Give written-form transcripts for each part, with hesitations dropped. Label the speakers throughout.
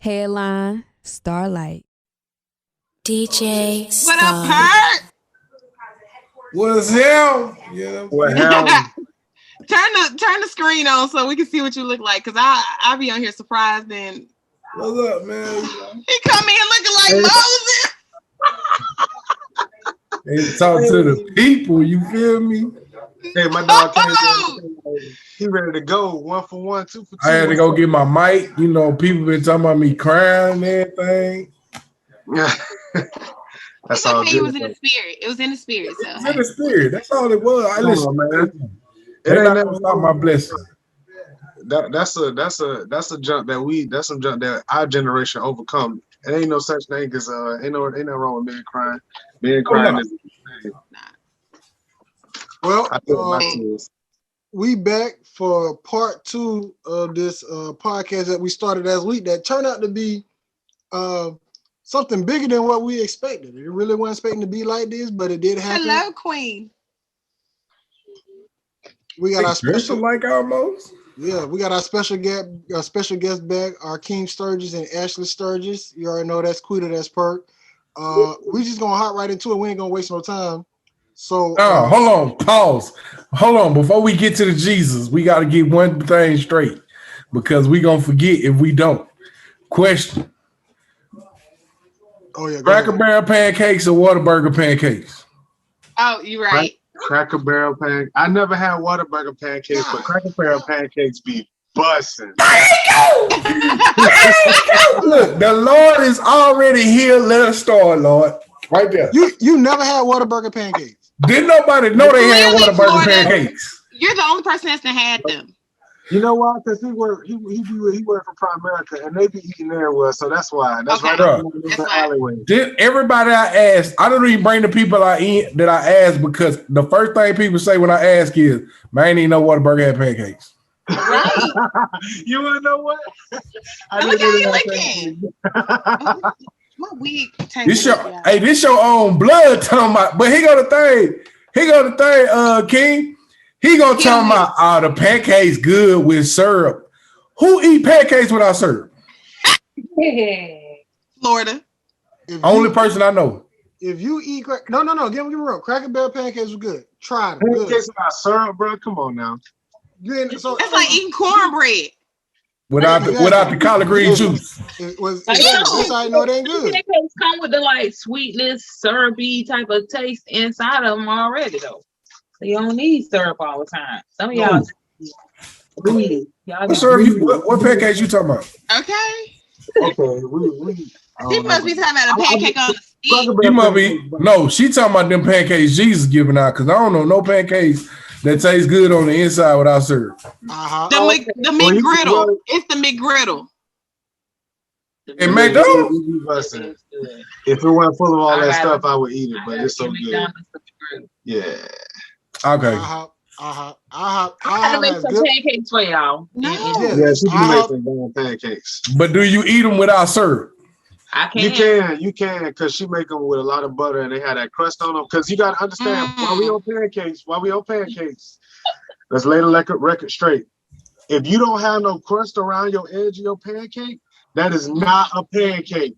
Speaker 1: Headline, Starlight.
Speaker 2: DJ
Speaker 3: What up, Kurt?
Speaker 4: What's hell? Yeah.
Speaker 5: What hell?
Speaker 3: Turn the screen on so we can see what you look like. Cause I be on here surprised and
Speaker 4: What's up, man?
Speaker 3: he come in looking like Moses.
Speaker 4: Hey, talk to the people, you feel me?
Speaker 5: Hey, my dog came in. He ready to go. 1 for 1, 2 for 2.
Speaker 4: I had to go get my mic. You know, people been talking about me crying and everything.
Speaker 5: Yeah. That's all
Speaker 3: okay,
Speaker 5: good.
Speaker 3: it was in the spirit. It was in the spirit. So.
Speaker 4: It was in the spirit. That's all it was. I listen,
Speaker 5: man.
Speaker 4: It ain't never stop my blessing.
Speaker 5: That's a jump that's some jump that our generation overcome. It ain't no such thing as ain't nothing wrong with men crying. Men crying is
Speaker 6: well, we back for part 2 of this podcast that we started last week that turned out to be something bigger than what we expected. It really wasn't expecting to be like this, but it did happen.
Speaker 3: Hello, Queen.
Speaker 6: We got our special,
Speaker 4: like almost.
Speaker 6: Yeah, we got our special guest back, Arkeem Sturgis and Ashley Sturgis. You already know that's Quita, that's Perk. We just gonna hop right into it. We ain't gonna waste no time. So
Speaker 4: hold on, pause. Hold on, before we get to the Jesus, we gotta get one thing straight because we gonna forget if we don't. Question.
Speaker 6: Oh yeah,
Speaker 4: Cracker Barrel pancakes or Whataburger pancakes?
Speaker 3: Oh, you right.
Speaker 5: Cracker Barrel pancakes. I never had Whataburger pancakes, but Cracker Barrel pancakes be busting.
Speaker 4: There you go. Look, the Lord is already here. Let us start, Lord. Right there.
Speaker 6: You never had Whataburger pancakes.
Speaker 4: Didn't nobody know they had Whataburger pancakes?
Speaker 3: You're the only person that's had them.
Speaker 5: You know why? Because he worked for Primerica and they be eating there well, so that's why. That's
Speaker 3: okay.
Speaker 5: right up in the alleyway.
Speaker 4: Everybody I asked, I don't even bring the people that I asked because the first thing people say when I ask is, man, I ain't even know Whataburger had pancakes.
Speaker 3: Right.
Speaker 5: You wanna know what?
Speaker 3: Look how you looking. My wig
Speaker 4: this your own blood talking about, but he got the thing, King. He gonna tell me the pancakes good with syrup. Who eat pancakes without syrup?
Speaker 3: Florida.
Speaker 4: Only person I know.
Speaker 6: If you eat no, get me wrong. Cracker Barrel pancakes are good. Try them.
Speaker 5: Pancakes without syrup, bro. Come on now.
Speaker 3: That's like eating cornbread.
Speaker 4: Without the collard green juice.
Speaker 6: That's how I know it ain't good.
Speaker 7: Pancakes come with the like sweetness, syrupy type of taste inside of them already though. So you don't need syrup all the time. Some of y'all greedy.
Speaker 4: What pancakes you talking about?
Speaker 3: Okay.
Speaker 5: Okay,
Speaker 3: He must be talking about a pancake on the stick.
Speaker 4: He must be. No, she talking about them pancakes Jesus giving out because I don't know no pancakes that taste good on the inside without syrup.
Speaker 3: The McGriddle. It's the McGriddle.
Speaker 4: And McDonald's.
Speaker 5: If it wasn't full of all that stuff, I would eat it, but it's so good. Yeah.
Speaker 4: Okay.
Speaker 7: I gotta make some pancakes for y'all.
Speaker 3: No.
Speaker 5: Yeah, she can make some damn pancakes.
Speaker 4: But do you eat them without syrup?
Speaker 7: I can.
Speaker 5: You can, because she make them with a lot of butter and they have that crust on them. Because you got to understand, while we on pancakes, let's lay the record straight. If you don't have no crust around your edge of your pancake, that is not a pancake.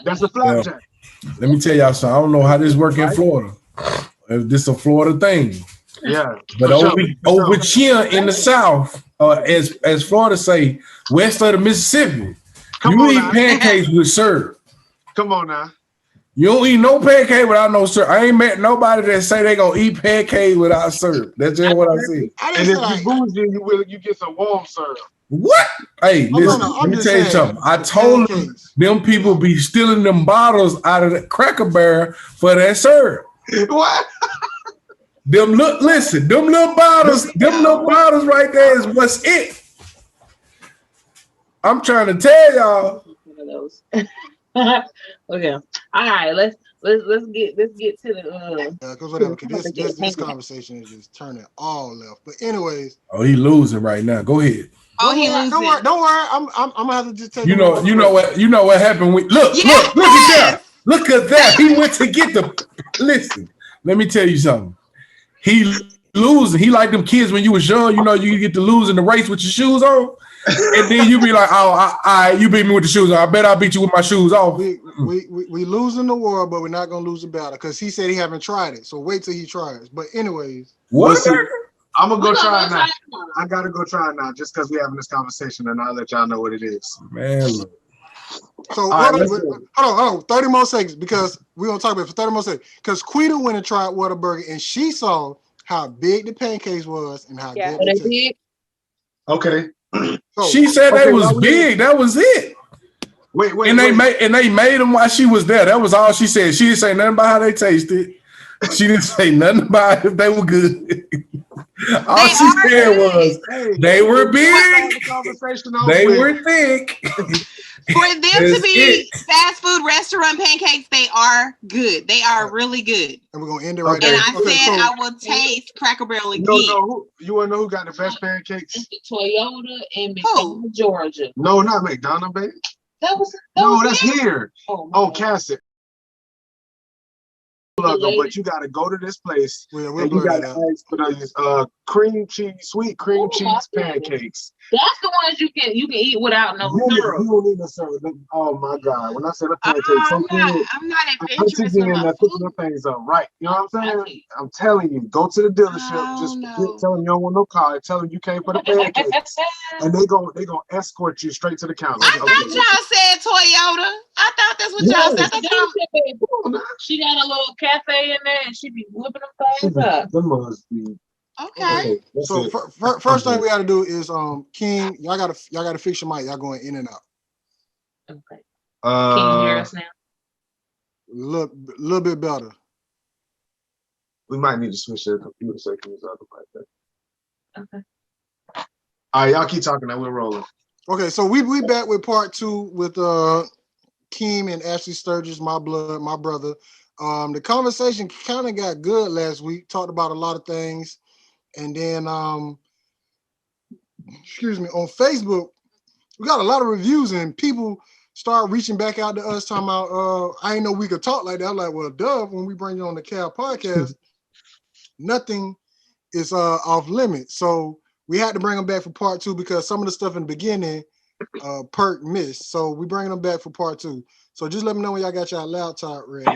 Speaker 5: That's a flapjack.
Speaker 4: Let me tell y'all something. I don't know how this works in Florida. This is a Florida thing.
Speaker 5: Yeah.
Speaker 4: But over here in the South, as Florida say, west of the Mississippi, you eat pancakes with syrup.
Speaker 5: Come on now.
Speaker 4: You don't eat no pancake without no syrup. I ain't met nobody that say they gonna eat pancakes without syrup. That's just what I see.
Speaker 5: And if you bougie, you get some warm syrup.
Speaker 4: What? Hey, listen, let me tell you something. I told them people be stealing them bottles out of the Cracker Barrel for that syrup.
Speaker 5: What?
Speaker 4: Them little bottles right there is what's it. I'm trying to tell y'all.
Speaker 7: One of those. Okay. All right, let's get to the
Speaker 6: because whatever. This conversation is just turning all left. But anyways.
Speaker 4: Oh, he losing right now. Go ahead.
Speaker 3: Oh, he losing.
Speaker 6: Don't worry. I'm gonna have to just take.
Speaker 4: You know what happened. Look at that. Look at that. He went to get the. Listen, let me tell you something. He losing. He like them kids when you was young. You know, you get to lose in the race with your shoes on, and then you be like, "Oh, you beat me with the shoes on. I bet I'll beat you with my shoes off."
Speaker 6: We losing the war, but we're not gonna lose the battle because he said he haven't tried it. So wait till he tries. But anyways,
Speaker 4: what?
Speaker 5: I'm gonna go try it now. I gotta go try it now, just because we're having this conversation, and I'll let y'all know what it is.
Speaker 4: Man,
Speaker 6: so hold on, 30 more seconds because we're gonna talk about it for 30 more seconds. Because Quita went and tried Whataburger and she saw how big the pancakes was and how good they tasted.
Speaker 5: Okay.
Speaker 6: So,
Speaker 4: she said they was big. That was it.
Speaker 5: Wait.
Speaker 4: And they made them while she was there. That was all she said. She didn't say nothing about how they tasted. She didn't say nothing about if they were good. All she said was they were big. They were thick.
Speaker 3: For them to be fast food restaurant pancakes, they are good. They are really good.
Speaker 6: And we're gonna end it right
Speaker 3: there.
Speaker 6: there.
Speaker 3: And I said I will taste Cracker Barrel again.
Speaker 5: You wanna know who got the best pancakes?
Speaker 7: Toyota and McDonald, Georgia.
Speaker 5: No, not McDonald, baby. That's here. Oh, Cassett. But you gotta go to this place and you gotta ask for those sweet cream cheese pancakes.
Speaker 7: That's the ones you can eat without no syrup.
Speaker 5: You don't need no syrup. Oh my God! When I said the pancakes,
Speaker 3: I'm not adventurous about
Speaker 5: picking the things up right. You know what I'm saying? I'm telling you, go to the dealership. Tell them you don't want no car. Tell them you came for the pancakes, and they gonna escort you straight to the counter.
Speaker 3: I thought y'all said Toyota. I thought that's what y'all said.
Speaker 7: She got a little cafe in there, and she be whipping them things up.
Speaker 5: Them must be.
Speaker 3: Okay.
Speaker 6: So first thing we got to do is King, y'all gotta fix your mic. Y'all going in and out.
Speaker 7: Okay. Can you hear us now?
Speaker 6: Little bit better.
Speaker 5: We might need to switch the computer so it can use other mic.
Speaker 7: Okay.
Speaker 5: All right, y'all keep talking. Now we're rolling.
Speaker 6: Okay, so we back with part 2 with Arkeem and Ashley Sturgis, my brother. The conversation kind of got good last week. Talked about a lot of things. And then, on Facebook, we got a lot of reviews and people start reaching back out to us talking about, I didn't know we could talk like that. I'm like, well, duh, when we bring you on the Cal podcast, nothing is off limits. So we had to bring them back for part 2 because some of the stuff in the beginning, Perk missed. So we bringing them back for part 2. So just let me know when y'all got y'all laptop ready.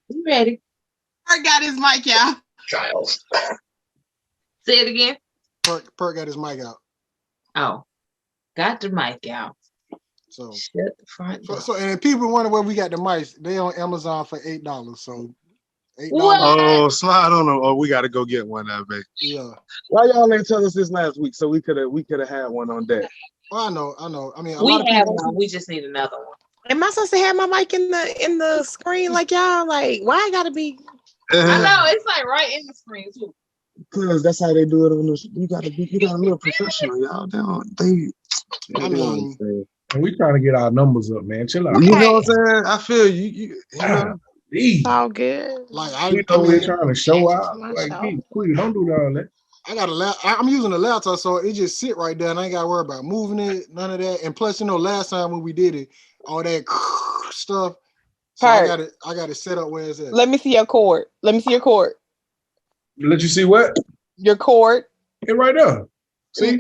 Speaker 7: You ready?
Speaker 3: Perk got his mic out.
Speaker 8: Giles.
Speaker 7: Say it again.
Speaker 6: Perk got his mic out.
Speaker 7: Oh, got the mic out.
Speaker 6: So
Speaker 7: shut the front door.
Speaker 6: So and people wonder where we got the mics. They on Amazon for $8. So $8.
Speaker 5: Oh, slide on them. Oh, we got to go get one now, baby.
Speaker 6: Yeah.
Speaker 5: Why y'all ain't tell us this last week so we could have had one on deck?
Speaker 6: Well, I know. I mean,
Speaker 7: we have one. We just need another one.
Speaker 9: Am I supposed to have my mic in the screen like y'all? Like, why I gotta be?
Speaker 7: I know it's like right in the screen too.
Speaker 5: Cause that's how they do it on the. You gotta look professional, y'all.
Speaker 6: I mean,
Speaker 4: we trying to get our numbers up, man. Chill out.
Speaker 5: Okay. You know what I'm saying? I feel you know.
Speaker 9: It's all good.
Speaker 6: Like
Speaker 4: we're trying to show out. Like, please don't do all that.
Speaker 6: I got I'm using a laptop, so it just sit right there, and I ain't got to worry about moving it, none of that. And plus, last time when we did it, all that stuff. So I got it set up where it's at.
Speaker 9: Let me see your cord. Let
Speaker 4: you see what?
Speaker 9: Your cord.
Speaker 4: It right there. See?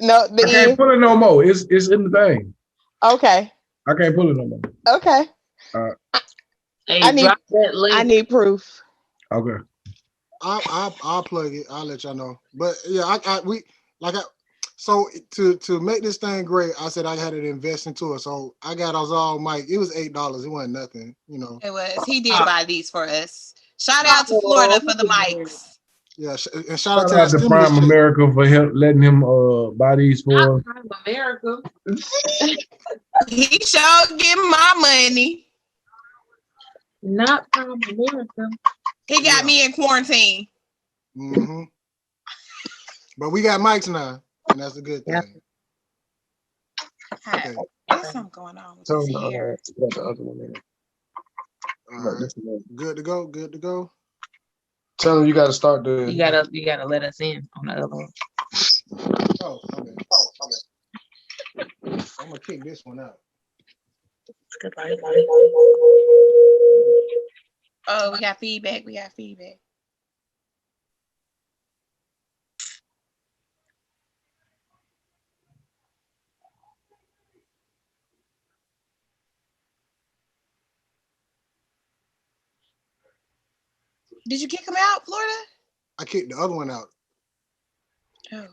Speaker 9: No,
Speaker 4: I can't pull it no more. It's in the thing.
Speaker 9: Okay.
Speaker 4: I can't pull it no more.
Speaker 9: Okay.
Speaker 7: Hey,
Speaker 9: I need proof.
Speaker 4: Okay.
Speaker 6: I'll plug it. I'll let y'all know. But yeah, so to make this thing great, I said I had to invest into it. So I got us all mic. It was $8. It wasn't nothing,
Speaker 3: It was. He did buy these for us. Shout out to Florida for the mics.
Speaker 6: Yeah, and shout out
Speaker 4: to Prime America for letting him buy these for us.
Speaker 7: Prime America.
Speaker 3: He sure give my money.
Speaker 7: Not Prime America.
Speaker 3: He got me in quarantine.
Speaker 6: Mm-hmm. But we got mics now, and that's a good thing.
Speaker 3: Okay. There's something going on with here.
Speaker 5: The other one there.
Speaker 6: All right. Good to go.
Speaker 5: Tell them you got to start the.
Speaker 7: You gotta let us in on the other one.
Speaker 6: Oh, okay. I'm gonna kick this one out.
Speaker 3: Oh, we got feedback.
Speaker 9: Did you kick him out, Florida?
Speaker 6: I kicked the other one out.
Speaker 9: Oh.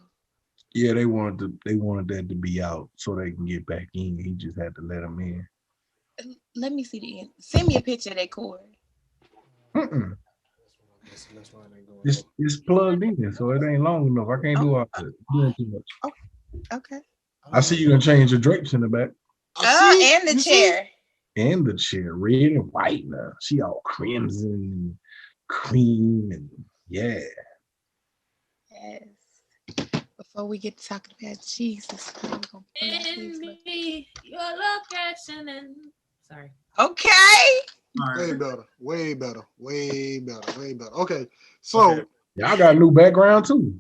Speaker 4: Yeah, they wanted that to be out so they can get back in. He just had to let them in.
Speaker 9: Let me see the end. Send me a picture of that cord.
Speaker 4: It's plugged in, so it ain't long enough. I can't do all that. Doing too much.
Speaker 9: Okay.
Speaker 4: I see you gonna change the drapes in the back.
Speaker 9: And the chair.
Speaker 4: And the chair, red and white now. She all crimson and cream and yeah.
Speaker 9: Yes. Before we get to talking about Jesus, we're gonna pull out these little-
Speaker 7: Your location and sorry.
Speaker 9: Okay.
Speaker 6: Way better, way better, way better, way better. Okay, so
Speaker 4: y'all got a new background too.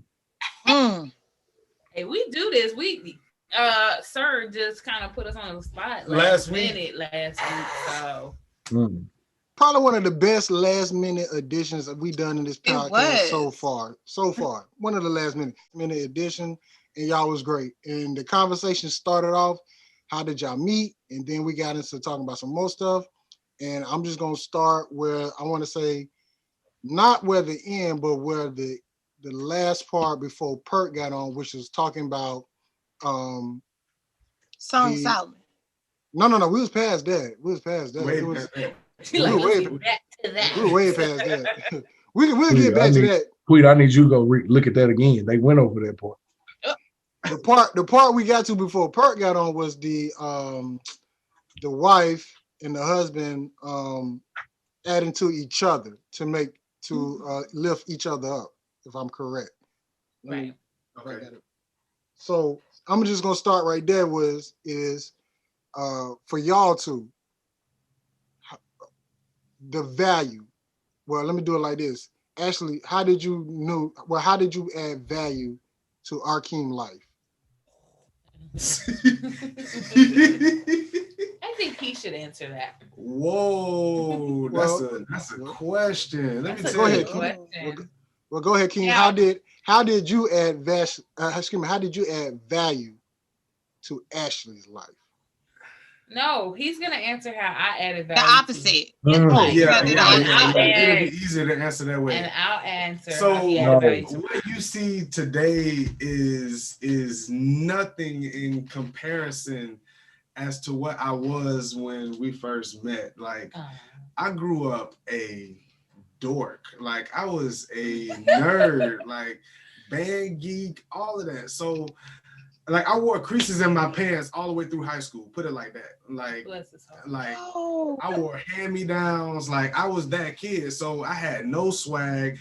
Speaker 7: Hey, we do this. We Sir just kind of put us on the spot
Speaker 8: last
Speaker 7: week. So
Speaker 6: probably one of the best last minute additions that we've done in this podcast so far. One of the last minute addition, and y'all was great. And the conversation started off, how did y'all meet? And then we got into talking about some more stuff. And I'm just gonna start where I want to say, not where the end, but where the last part before Perk got on, which was talking about
Speaker 9: Song Solomon.
Speaker 6: No. We was past that. We were way past that. We'll get back to that.
Speaker 4: Wait, I need you to go look at that again. They went over that part.
Speaker 6: The part we got to before Perk got on was the wife and the husband adding to each other to lift each other up, if I'm correct.
Speaker 7: Right.
Speaker 6: Okay. So I'm just gonna start right there. Is for y'all two the value. Well, let me do it like this. Ashley, how did you add value to Arkeem life?
Speaker 7: I think he should answer that.
Speaker 8: Whoa, that's a question. Let me tell
Speaker 6: go
Speaker 8: you.
Speaker 6: ahead, Keem. Well, go ahead, Keem. Yeah. How did you add value to Ashley's life?
Speaker 7: No, he's gonna answer how I added value.
Speaker 3: The opposite.
Speaker 8: It'll be easier to answer that way.
Speaker 7: And I'll answer.
Speaker 8: So what you see today is nothing in comparison as to what I was when we first met. Like I grew up a dork. Like I was a nerd, like band geek, all of that. So like I wore creases in my pants all the way through high school. Put it like that. Like I wore hand-me-downs. Like I was that kid. So I had no swag.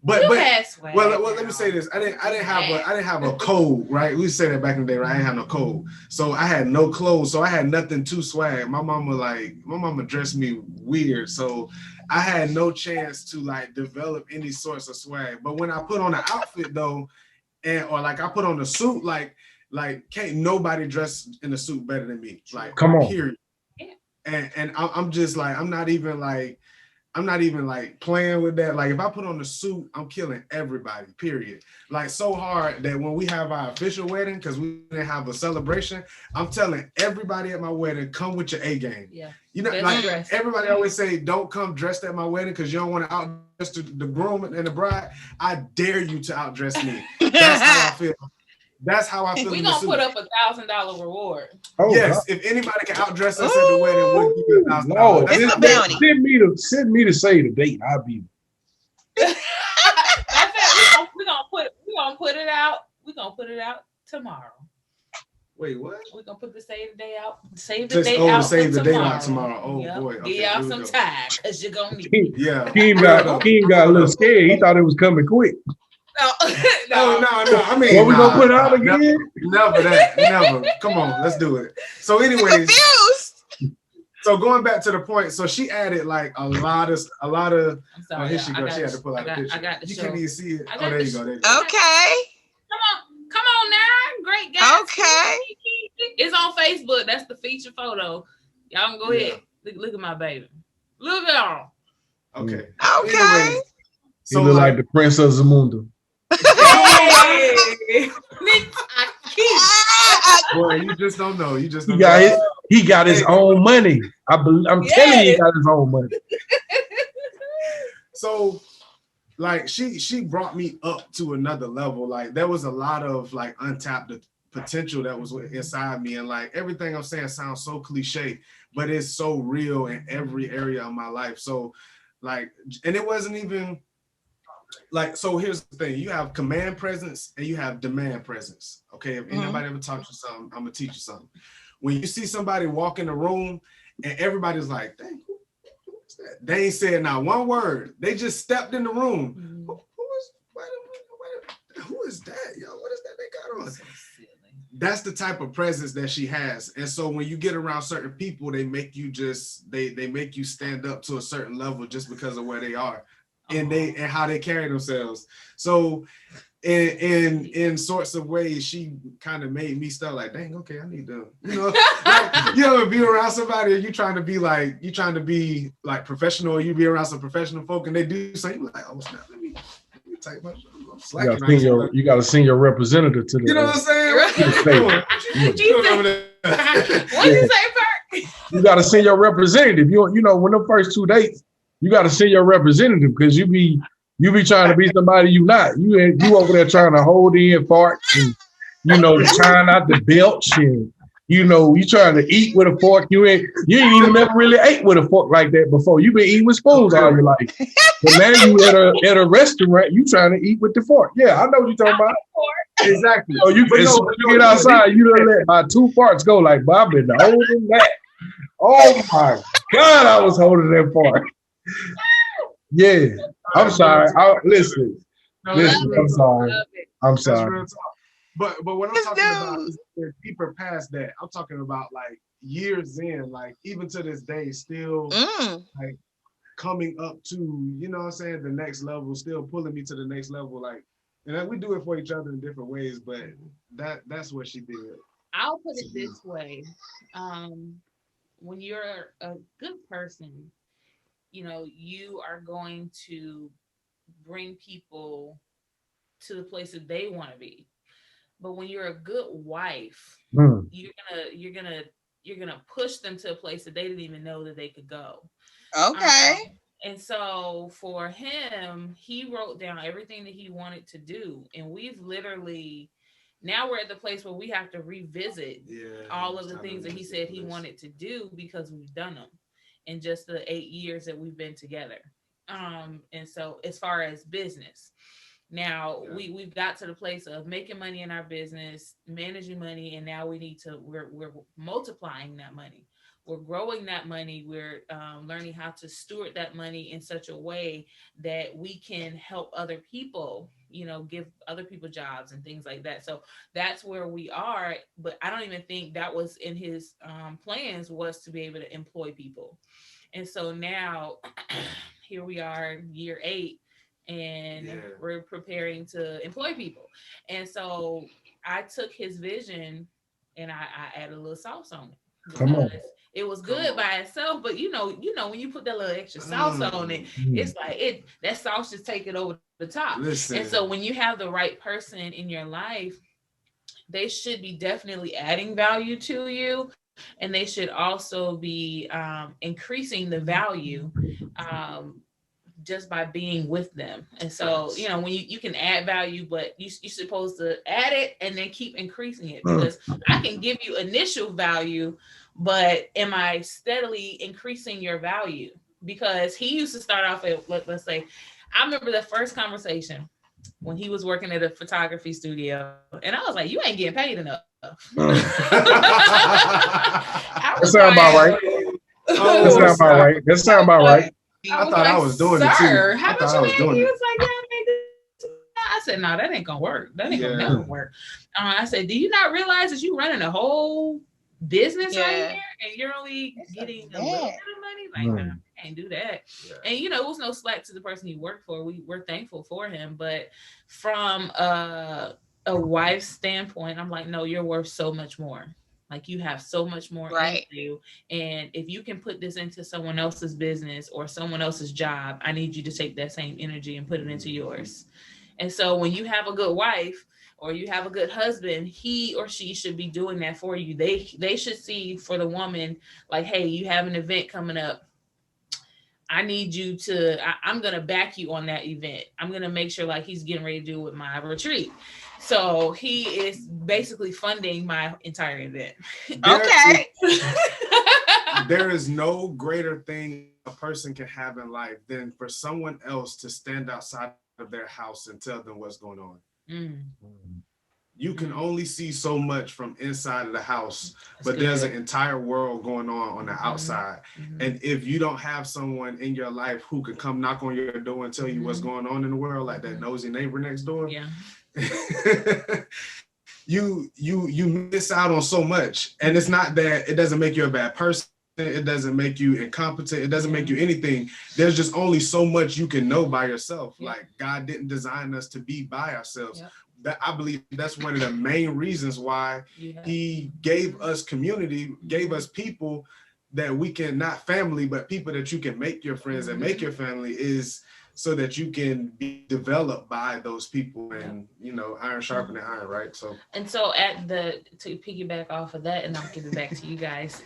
Speaker 8: But
Speaker 7: had swag.
Speaker 8: Well, let me say this. I didn't have a code, right? We said that back in the day, right? I didn't have no code. So I had no clothes. So I had nothing to swag. My mama dressed me weird. So I had no chance to like develop any sorts of swag. But when I put on an outfit though, or like I put on a suit, like can't nobody dress in a suit better than me. Like
Speaker 4: come on.
Speaker 8: Period. Yeah. And I'm just like I'm not even like playing with that. Like if I put on a suit, I'm killing everybody, period. Like so hard that when we have our official wedding, because we didn't have a celebration, I'm telling everybody at my wedding, come with your A game. Yeah. You know, like everybody always say, don't come dressed at my wedding because you don't want to outdress the groom and the bride. I dare you to outdress me. That's how I feel. That's how I feel.
Speaker 7: We're gonna put up $1,000 reward.
Speaker 8: Oh, yes, God. If anybody can outdress us at the wedding, we'll give you $1,000.
Speaker 4: It's a bounty. Send me to say the date. I'll be.
Speaker 7: We're gonna put it out. We're gonna put it out tomorrow.
Speaker 8: Wait, what?
Speaker 7: We're gonna put the save the day out. Save the day out.
Speaker 8: Save the day out tomorrow. Oh boy.
Speaker 7: Okay, give y'all some time because you're gonna need it.
Speaker 4: Yeah. Keem got a little scared. He thought it was coming quick.
Speaker 8: No. I mean,
Speaker 4: what we gonna put out again?
Speaker 8: Never. Come on, let's do it. So, anyways, so going back to the point, so she added like a lot of. Here she goes. She had to pull out a picture. You can't even see it. Oh, there you go.
Speaker 9: Okay.
Speaker 7: Come on now, great guy.
Speaker 9: Okay.
Speaker 7: It's on Facebook. That's the feature photo. Y'all can go ahead. Look at my baby. Look at her.
Speaker 8: Okay.
Speaker 6: Anyways,
Speaker 4: so you look like the Prince of Zamunda.
Speaker 8: Boy, you just don't know. He
Speaker 4: got his own money. I'm telling you, he got his own money.
Speaker 8: So like she brought me up to another level. Like there was a lot of like untapped potential that was inside me, and like everything I'm saying sounds so cliche, but it's so real in every area of my life. So like, and it wasn't even like, so here's the thing, you have command presence and you have demand presence. Okay, if anybody ever taught you something, I'm gonna teach you something. When you see somebody walk in the room and everybody's like, dang, who is that? They ain't said not one word. They just stepped in the room. Who is that? Yo, what is that they got on? That's the type of presence that she has. And so when you get around certain people, they make you just, they make you stand up to a certain level just because of where they are and how they carry themselves. So in sorts of ways, she kind of made me start like, dang, okay, I need to, like, be around somebody, or you trying to be like professional, or you be around some professional folk and they do something, like, oh snap, let me take my
Speaker 4: you got to send your representative to the.
Speaker 8: You know what I'm saying?
Speaker 7: What you say, Bert?
Speaker 4: You got to send your representative. You know, when the first 2 dates, you got to send your representative, because you be trying to be somebody you not. You over there trying to hold in farts and trying not to belch, and you trying to eat with a fork. You ain't even never really ate with a fork like that before. You been eating with spoons all your life. But now you at a restaurant, you trying to eat with the fork. Yeah, I know what you're talking about.
Speaker 8: Exactly.
Speaker 4: So you get outside, you done let my 2 farts go. Like, but I've been holding that. Oh my God, I was holding that fart. Yeah, I'm sorry. Listen, I'm sorry. I'm sorry.
Speaker 8: But what I'm talking about is deeper past that. I'm talking about like years in, like even to this day, still like coming up to, you know what I'm saying, the next level, still pulling me to the next level. Like, and we do it for each other in different ways, but that's what she did.
Speaker 7: I'll put it this way. When you're a good person, you are going to bring people to the place that they want to be. But when you're a good wife, you're gonna push them to a place that they didn't even know that they could go.
Speaker 9: Okay.
Speaker 7: And so for him, he wrote down everything that he wanted to do, and we've literally, now we're at the place where we have to revisit all of the things that he said he wanted to do, because we've done them in just the 8 years that we've been together. And so as far as business, now we've got to the place of making money in our business, managing money, and now we're multiplying that money. We're growing that money. We're learning how to steward that money in such a way that we can help other people, give other people jobs and things like that. So that's where we are. But I don't even think that was in his plans, was to be able to employ people. And so now here we are, year 8, and we're preparing to employ people. And so I took his vision and I added a little sauce on it.
Speaker 4: Come on.
Speaker 7: It was good by itself, but when you put that little extra sauce on it, it's like that sauce just take it over the top.
Speaker 8: Listen.
Speaker 7: And so when you have the right person in your life, they should be definitely adding value to you, and they should also be increasing the value just by being with them. And so, when you can add value, but you're supposed to add it and then keep increasing it, because I can give you initial value, but am I steadily increasing your value? Because he used to start off at, let's say, I remember the first conversation when he was working at a photography studio, and I was like, you ain't getting paid enough. That
Speaker 4: sounds about right. That sounds about right.
Speaker 8: I thought I was doing it too.
Speaker 7: How much you make? He was like, I said, no, that ain't gonna work. That ain't gonna never work. I said, do you not realize that you running a whole business right here, and you're only getting a little bit of money? Like, no, I can't do that. And it was no slack to the person he worked for. We're thankful for him, but from a wife's standpoint, I'm like, no, you're worth so much more. Like, you have so much more in you. And if you can put this into someone else's business or someone else's job, I need you to take that same energy and put it into yours. And so when you have a good wife or you have a good husband, he or she should be doing that for you. They should see for the woman, like, hey, you have an event coming up. I need you to, I'm going to back you on that event. I'm going to make sure like he's getting ready to do with my retreat. So he is basically funding my entire event.
Speaker 8: There is no greater thing a person can have in life than for someone else to stand outside of their house and tell them what's going on. You can only see so much from inside of the house, but there's an entire world going on the outside. And if you don't have someone in your life who can come knock on your door and tell you what's going on in the world, like that nosy neighbor next door, you miss out on so much. And it's not that it doesn't make you a bad person. It doesn't make you incompetent. It doesn't make you anything. There's just only so much you can know by yourself. Like God didn't design us to be by ourselves. That I believe that's one of the main reasons why he gave us community, gave us people that we can, not family, but people that you can make your friends and make your family, is so that you can be developed by those people. And you know, iron sharpening iron, right? So to piggyback off of that, and I'll give it back to you guys.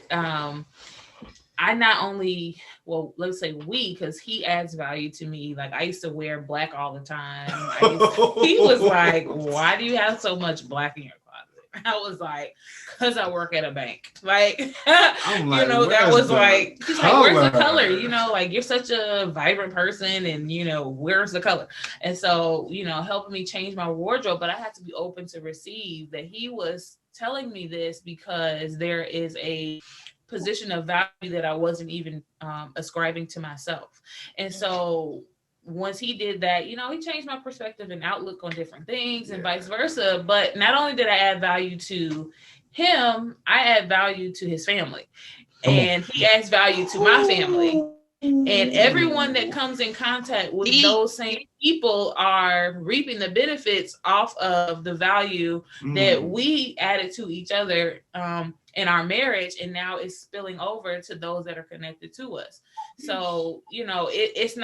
Speaker 8: I not only, well, let's say we, because he adds value to me. Like I used to wear black all the time. He was like, "Why do you have so much black in your closet?" I was like, "Cause I work at a bank." Like, I'm like, you know, that was like, he's like, "Where's the color?" You know, like you're such a vibrant person, and you know, where's the color? And so, you know, helping me change my wardrobe, but I had to be open to receive that he was telling me this because there is a position of value that I wasn't even ascribing to myself. And so once he did that, you know, he changed my perspective and outlook on different things and vice versa. But not only did I add value to him, I add value to his family. And he adds value to my family. And everyone that comes in contact with those same people are reaping the benefits off of the value that we added to each other in our marriage, and now it's spilling over to those that are connected to us. So, you know, it's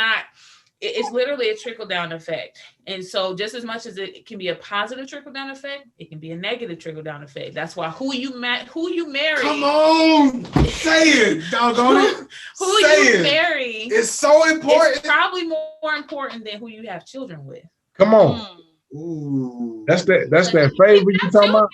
Speaker 8: literally a trickle-down effect. And so just as much as it can be a positive trickle-down effect, it can be a negative trickle-down effect. That's why who you marry. Come on, say it, doggone it.
Speaker 7: Who you marry
Speaker 8: is so important.
Speaker 7: It's probably more important than who you have children with.
Speaker 4: Come on. Ooh. That's that favor you talking about?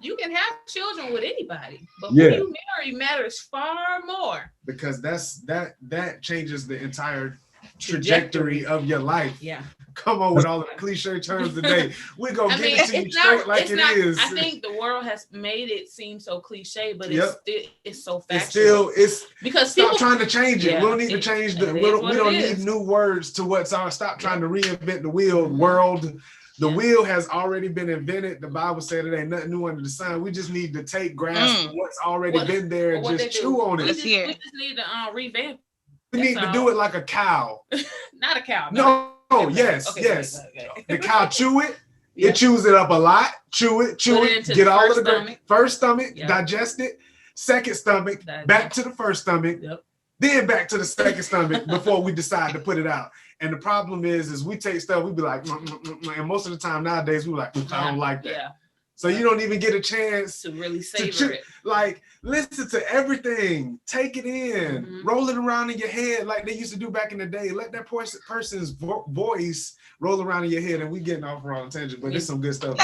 Speaker 7: You can have children with anybody, but who you marry matters far more.
Speaker 8: Because that changes the entire trajectory of your life.
Speaker 7: Yeah.
Speaker 8: Come on with all the cliche terms today. We're gonna give it to you straight like it is.
Speaker 7: I think the world has made it seem so cliche, but it's so factual.
Speaker 8: It's
Speaker 7: because
Speaker 8: stop trying to change it. We don't need to change we don't need new words to what's on. Stop trying to reinvent the wheel, world. The wheel has already been invented. The Bible said it ain't nothing new under the sun. We just need to take grasp of what's already been there and just chew on it.
Speaker 7: We just need to revamp.
Speaker 8: We need to do it like a cow.
Speaker 7: Not a cow.
Speaker 8: No, yes. Okay. The cow chew it. It chews it up a lot. Chew it. Get all of the first stomach, digest it. Second stomach, back to the first stomach. Then back to the second stomach before we decide to put it out. And the problem is we take stuff, we be like, and most of the time nowadays, we like, I don't like that. Yeah. So you don't even get a chance
Speaker 7: to really savor it.
Speaker 8: Like, listen to everything, take it in, roll it around in your head like they used to do back in the day. Let that person's voice roll around in your head, and we getting off on a tangent, but there's some good stuff.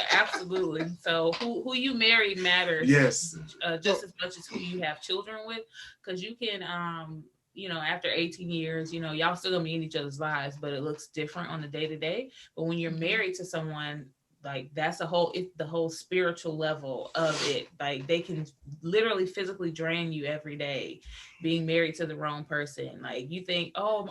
Speaker 7: Absolutely. So who you marry matters.
Speaker 8: Yes.
Speaker 7: Just as much as who you have children with, because you can, you know, after 18 years, you know, y'all still gonna be in each other's lives, but it looks different on the day to day. But when you're married to someone, like that's the whole spiritual level of it. Like they can literally physically drain you every day being married to the wrong person. Like you think, oh,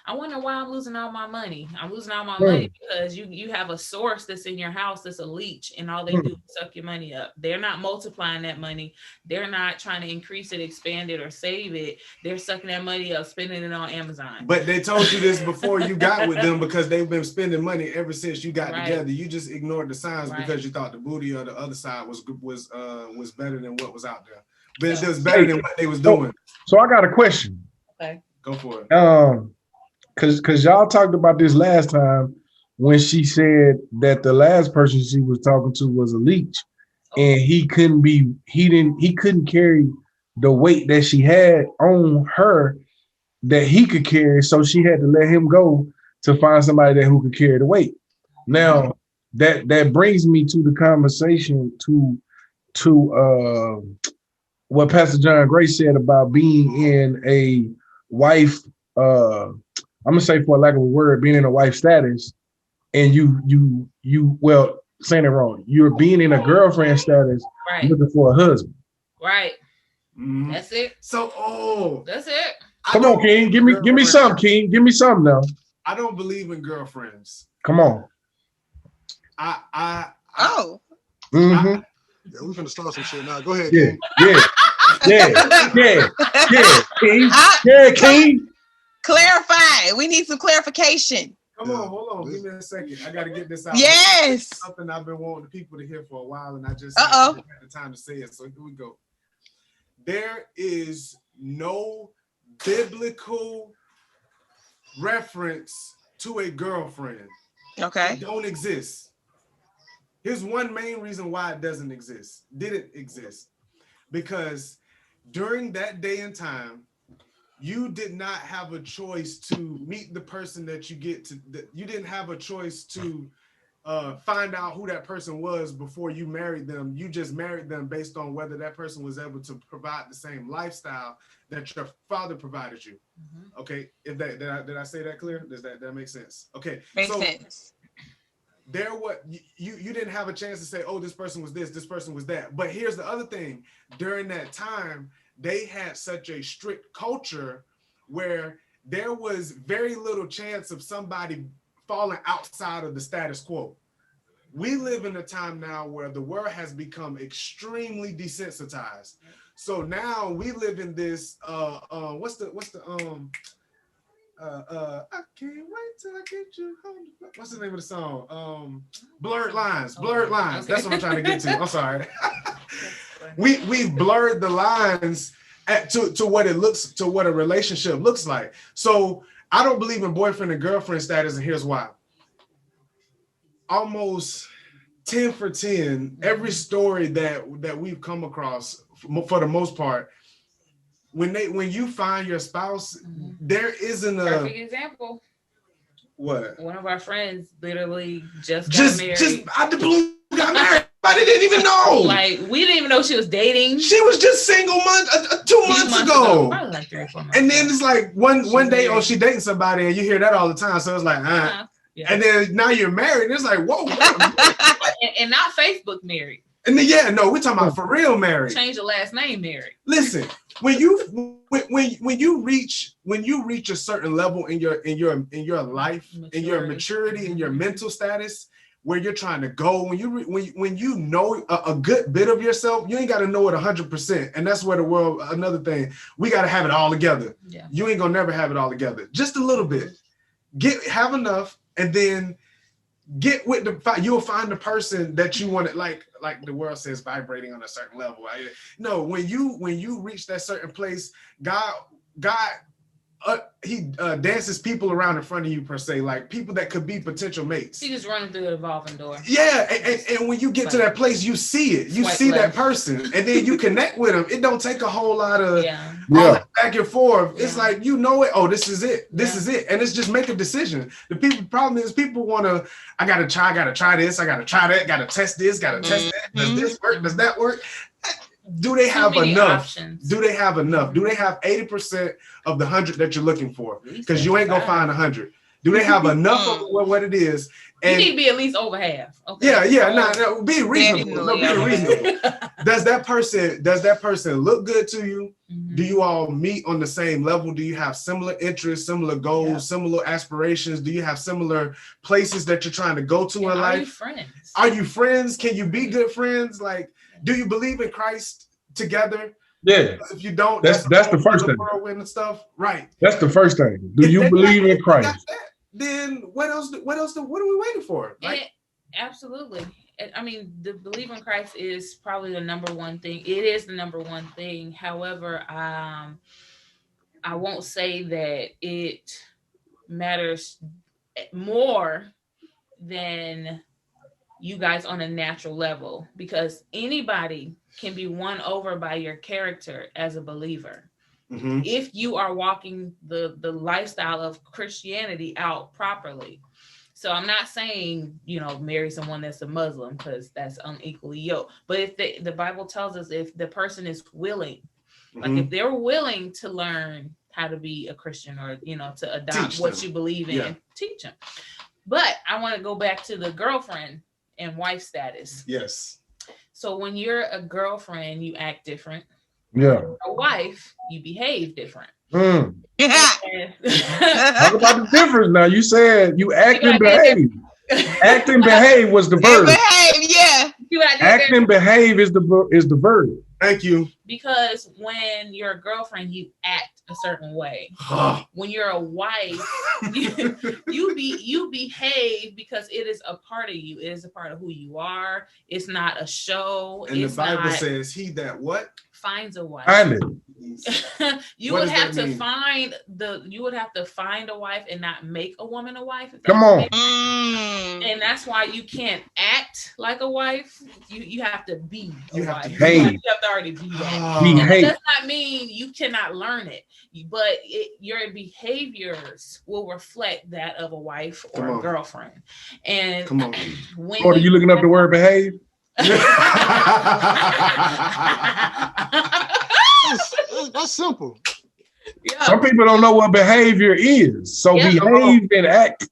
Speaker 7: I wonder why I'm losing all my money. I'm losing all my money because you have a source that's in your house that's a leech, and all they do is suck your money up. They're not multiplying that money. They're not trying to increase it, expand it, or save it. They're sucking that money up, spending it on Amazon.
Speaker 8: But they told you this before you got with them, because they've been spending money ever since you got together. You just ignored the signs because you thought the booty or the other side was better than what was out there. But it was better than what they was doing.
Speaker 4: So I got a question.
Speaker 7: Okay.
Speaker 8: Go for it.
Speaker 4: Because y'all talked about this last time when she said that the last person she was talking to was a leech, and he couldn't carry the weight that she had on her that he could carry, so she had to let him go to find somebody who could carry the weight. Now that brings me to the conversation to what Pastor John Gray said about being in a wife, I'm gonna say, for lack of a word, being in a wife status, and you well, saying it wrong, you're being in a girlfriend status,
Speaker 7: right,
Speaker 4: looking for a husband.
Speaker 7: Right.
Speaker 8: Mhm.
Speaker 7: That's it.
Speaker 8: So
Speaker 7: That's it.
Speaker 4: Come on, King. Give me something, King. Give me something now.
Speaker 8: I don't believe in girlfriends.
Speaker 4: Come on.
Speaker 9: Oh.
Speaker 4: Mm-hmm.
Speaker 6: Yeah, we're gonna start some shit now. Go ahead,
Speaker 4: Yeah,
Speaker 6: King.
Speaker 4: King.
Speaker 9: Clarify. We need some clarification.
Speaker 8: Come on, hold on. Give me a second. I got to get this out.
Speaker 9: Yes.
Speaker 8: It's something I've been wanting people to hear for a while, and I just
Speaker 9: Uh-oh.
Speaker 8: haven't had the time to say it. So here we go. There is no biblical reference to a girlfriend.
Speaker 9: Okay.
Speaker 8: It don't exist. Here's one main reason why it doesn't exist. Didn't exist. Because during that day and time, you did not have a choice to meet the person that you get to. You didn't have a choice to find out who that person was before you married them. You just married them based on whether that person was able to provide the same lifestyle that your father provided you. Mm-hmm. Okay, if that did I say that clear? Does that make sense? Okay,
Speaker 9: makes sense.
Speaker 8: There, what you didn't have a chance to say, oh, this person was this person was that. But here's the other thing: during that time, they had such a strict culture where there was very little chance of somebody falling outside of the status quo. We live in a time now where the world has become extremely desensitized. So now we live in this I can't wait till I get you home. What's the name of the song? Blurred Lines. Blurred Lines. That's what I'm trying to get to. I'm sorry. We've blurred the lines to what it looks, to what a relationship looks like. So I don't believe in boyfriend and girlfriend status, and here's why. Almost 10 for 10, every story that we've come across, for the most part, when you find your spouse, there isn't a
Speaker 7: perfect example.
Speaker 8: What?
Speaker 7: One of our friends literally just got married.
Speaker 8: Just out the blue got married. I didn't even know.
Speaker 7: Like, we didn't even know she was dating.
Speaker 8: She was just single 2 months ago.
Speaker 7: Probably like 3 or 4 months.
Speaker 8: And then it's like one day, oh, she dating somebody, and you hear that all the time. So it's like, yeah. And then now you're married. And it's like, whoa.
Speaker 7: and not Facebook married.
Speaker 8: And then we're talking about for real married.
Speaker 7: Change the last name married.
Speaker 8: Listen, when you reach a certain level in your life, in your maturity, in your mental status, where you're trying to go, when you know a good bit of yourself, you ain't got to know it 100%. And that's where the world, another thing, we got to have it all together. Yeah. You ain't gonna never have it all together. Just a little bit. Have enough, and then get with you'll find the person that you want it, like the world says, vibrating on a certain level. No, when you reach that certain place, God he dances people around in front of you, per se, like people that could be potential mates.
Speaker 7: She just running through the revolving door.
Speaker 8: Yeah, and when you get to that place, you see it. You see that person, and then you connect with them. It don't take a whole lot of back and forth. Yeah. It's like, you know it. Oh, this is it. This is it. And it's just make a decision. The problem is people want to, I gotta try this. I gotta try that. Gotta test this. Gotta test that. Does this work? Does that work? Do they have enough? Options. Do they have enough? Do they have 80% of the 100 that you're looking for? Because you ain't gonna find 100. Do they have enough of what it is? And
Speaker 7: you need to be at least over half. Okay.
Speaker 8: No, be reasonable. Be reasonable. Does that person look good to you? Mm-hmm. Do you all meet on the same level? Do you have similar interests, similar goals, similar aspirations? Do you have similar places that you're trying to go to in life?
Speaker 7: Are you friends?
Speaker 8: Are you friends? Can you be good friends? Like, do you believe in Christ together?
Speaker 4: Yeah.
Speaker 8: If you don't,
Speaker 4: that's the first thing.
Speaker 8: Whirlwind and stuff, right?
Speaker 4: That's the first thing. Do you believe in Christ?
Speaker 8: Then what else? What are we waiting for?
Speaker 7: Absolutely. I mean, the belief in Christ is probably the number one thing. It is the number one thing. However, I won't say that it matters more than you guys on a natural level, because anybody can be won over by your character as a believer. if you are walking the lifestyle of Christianity out properly. So I'm not saying, marry someone that's a Muslim, because that's unequally yoked. But if the Bible tells us, if the person is willing, like if they're willing to learn how to be a Christian, or, to adopt what you believe in, teach them. But I want to go back to the girlfriend and wife status.
Speaker 8: Yes.
Speaker 7: So when you're a girlfriend, you act different.
Speaker 4: Yeah.
Speaker 7: A wife, you behave different.
Speaker 4: Talk about the difference now. You said you act and behave. Act and behave was the verb.
Speaker 9: Behave, yeah.
Speaker 4: Act and behave is the verb.
Speaker 8: Thank you.
Speaker 7: Because when you're a girlfriend, you act a certain way. When you're a wife, you behave because it is a part of you. It is a part of who you are. It's not a show.
Speaker 8: And the Bible says, "He that what
Speaker 7: finds a wife."
Speaker 4: Find it.
Speaker 7: You would have to find a wife and not make a woman a wife.
Speaker 4: Come on.
Speaker 7: And that's why you can't act like a wife. You have to be a wife. You have to already be that. That does not mean you cannot learn it, but your behaviors will reflect that of a wife or a girlfriend. And when
Speaker 4: are you looking up the word behave?
Speaker 6: That's simple.
Speaker 7: Yeah.
Speaker 4: Some people don't know what behavior is. So behave and act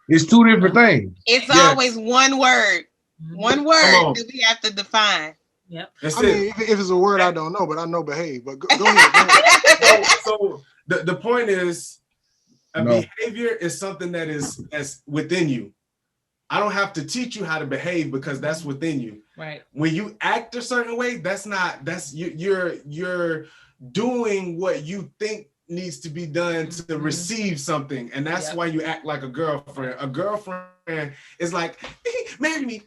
Speaker 4: is two different things.
Speaker 9: It's always one word. One word that we have to define.
Speaker 7: Yep.
Speaker 6: I mean, if it's a word I don't know, but I know behave. But go ahead.
Speaker 8: So the point is, behavior is something that is within you. I don't have to teach you how to behave because that's within you.
Speaker 7: Right.
Speaker 8: When you act a certain way, you're doing what you think needs to be done to receive something, and that's why you act like a girlfriend. A girlfriend is like, marry me.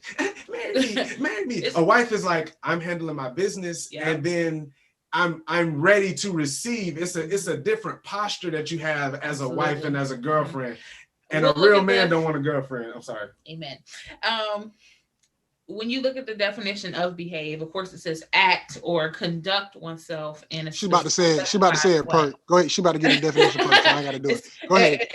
Speaker 8: A wife is like, I'm handling my business, and then I'm ready to receive. It's a different posture that you have as a wife and as a girlfriend. And a real man don't want a girlfriend. I'm sorry.
Speaker 7: Amen. When you look at the definition of behave, of course, it says act or conduct oneself in a.
Speaker 6: She's about to say it. She's about to say it. Go ahead. She's about to get the definition first. I got to do it. Go ahead.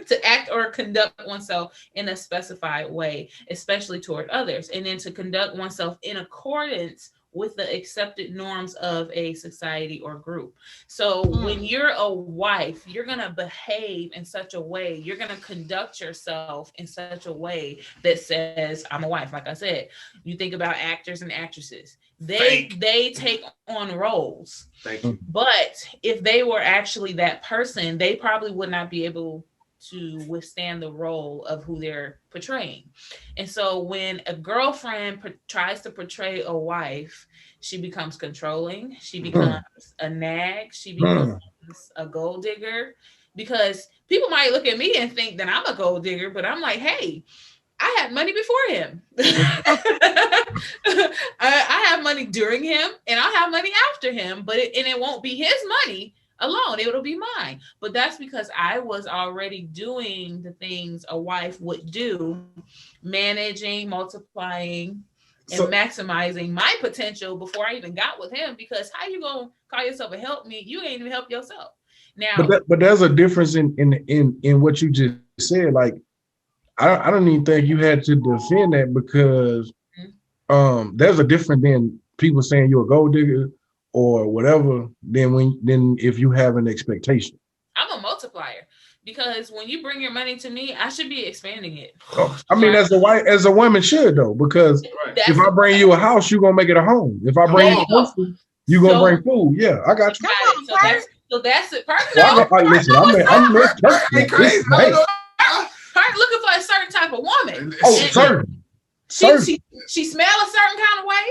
Speaker 7: To act or conduct oneself in a specified way, especially toward others, and then to conduct oneself in accordance with the accepted norms of a society or group. So when you're a wife, you're going to behave in such a way, you're going to conduct yourself in such a way that says, I'm a wife. Like I said, you think about actors and actresses. They take on roles.
Speaker 8: Thank you.
Speaker 7: But if they were actually that person, they probably would not be able to withstand the role of who they're portraying. And so when a girlfriend tries to portray a wife, she becomes controlling, she becomes a nag, she becomes a gold digger, because people might look at me and think that I'm a gold digger, but I'm like, hey, I had money before him. I have money during him, and I'll have money after him, but it won't be his money alone, it'll be mine. But that's because I was already doing the things a wife would do, managing, multiplying, and maximizing my potential before I even got with him. Because how you gonna call yourself a help me? You ain't even help yourself. Now,
Speaker 4: but there's a difference in what you just said. Like, I don't even think you had to defend that, because there's a difference than people saying you're a gold digger or whatever, then if you have an expectation.
Speaker 7: I'm a multiplier, because when you bring your money to me, I should be expanding it.
Speaker 4: I mean, as a woman should, though, because if I bring you a house, you're gonna make it a home. If I bring you food, you're gonna bring food. Yeah, I got you.
Speaker 7: So that's it.
Speaker 4: Listen, I'm
Speaker 8: crazy.
Speaker 7: Part looking for a certain type of woman.
Speaker 4: Certain.
Speaker 7: She smell a certain kind of way.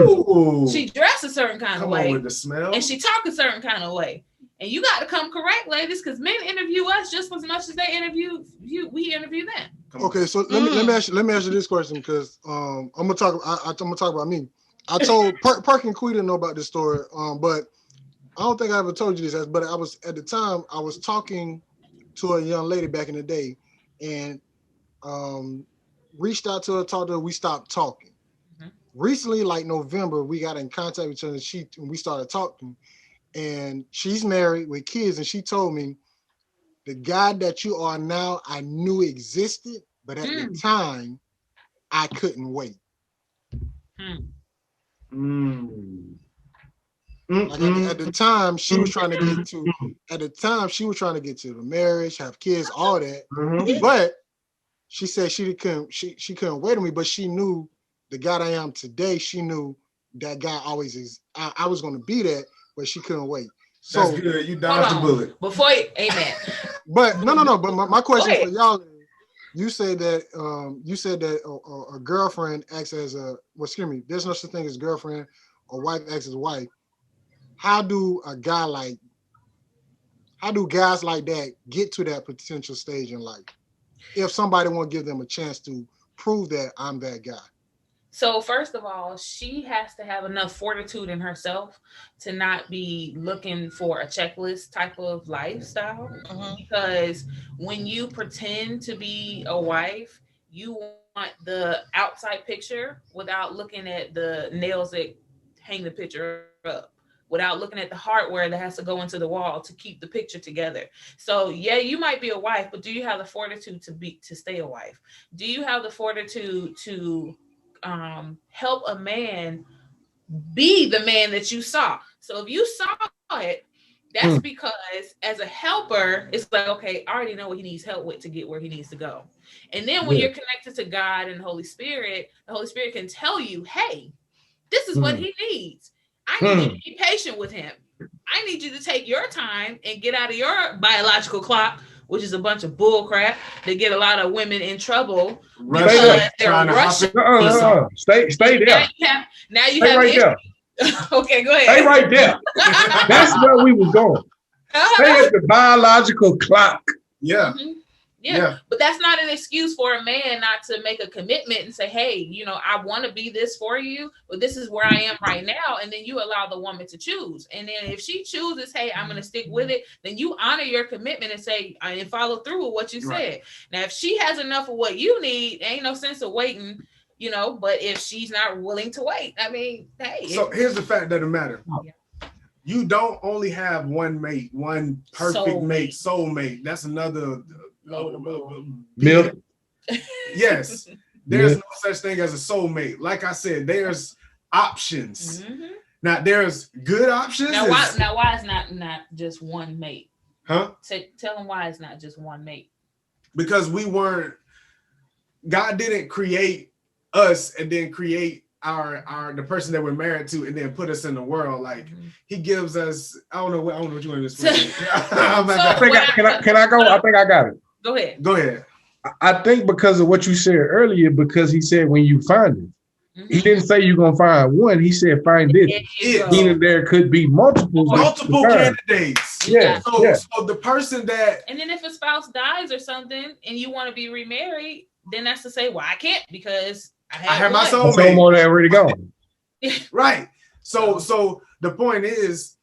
Speaker 8: Ooh.
Speaker 7: She dress a certain kind of way.
Speaker 8: With the smell.
Speaker 7: And she talk a certain kind of way. And you got to come correct, ladies, because men interview us just as much as they interview you. We interview them.
Speaker 6: Okay, so let me ask you this question, because I'm gonna talk about me. I told Perk and Quita know about this story, but I don't think I ever told you this, but I was at the time I was talking to a young lady back in the day, and reached out to her, talked to her, we stopped talking. Recently, like November, we got in contact with each other, and we started talking. and she's married with kids, and she told me the guy that you are now, I knew existed, but at the time, I couldn't wait. Like at the time, she was trying to get to. At the time, she was trying to get to the marriage, have kids, all that. But she said she couldn't wait on me. But she knew the guy I am today. She knew that guy always is. I was going to be that, but she couldn't wait. So
Speaker 8: that's good. You dodged the bullet.
Speaker 7: Before you, amen.
Speaker 6: But no. But my question for y'all. You said that a girlfriend acts as a, well, excuse me, there's no such thing as girlfriend or wife acts as a wife. How do guys like that get to that potential stage in life? If somebody want to give them a chance to prove that I'm that guy.
Speaker 7: So first of all, she has to have enough fortitude in herself to not be looking for a checklist type of lifestyle. Because when you pretend to be a wife, you want the outside picture without looking at the nails that hang the picture up, without looking at the hardware that has to go into the wall to keep the picture together. So yeah, you might be a wife, but do you have the fortitude to stay a wife? Do you have the fortitude to help a man be the man that you saw? So if you saw it, that's because as a helper, it's like, okay, I already know what he needs help with to get where he needs to go. And then when you're connected to God and the Holy Spirit can tell you, hey, this is what he needs. I need you to be patient with him. I need you to take your time and get out of your biological clock, which is a bunch of bull crap that get a lot of women in trouble because they're rushing.
Speaker 4: Stay there.
Speaker 7: Now you have
Speaker 4: right there.
Speaker 7: Okay, go ahead.
Speaker 4: Stay right there. That's where we was going. Stay at the biological clock.
Speaker 8: Yeah.
Speaker 7: Yeah, but that's not an excuse for a man not to make a commitment and say, hey, you know, I want to be this for you, but this is where I am right now. And then you allow the woman to choose. And then if she chooses, hey, I'm going to stick with it, then you honor your commitment and say, and follow through with what you said. Now, if she has enough of what you need, ain't no sense of waiting, you know, but if she's not willing to wait, I mean, hey.
Speaker 8: So here's the fact of the matter. You don't only have one mate, one perfect soulmate. That's another
Speaker 4: milk.
Speaker 8: Yes, there's no such thing as a soulmate. Like I said, there's options. Now there's good options.
Speaker 7: Now why is not just one mate?
Speaker 8: Huh?
Speaker 7: Tell them why it's not just one mate.
Speaker 8: Because God didn't create us and then create the person that we're married to and then put us in the world. Like he gives us, I don't know what you want to explain.
Speaker 4: Can I go? I think I got it.
Speaker 7: Go ahead.
Speaker 4: I think because of what you said earlier, because he said when you find it, he didn't say you're gonna find one. He said find it. Meaning there could be multiple
Speaker 8: candidates.
Speaker 4: Yeah.
Speaker 8: So the person that,
Speaker 7: and then if a spouse dies or something and you want to be remarried, then that's to say, well, I can't because I have
Speaker 8: my soulmate.
Speaker 4: Soulmate already gone.
Speaker 8: Right. So the point is,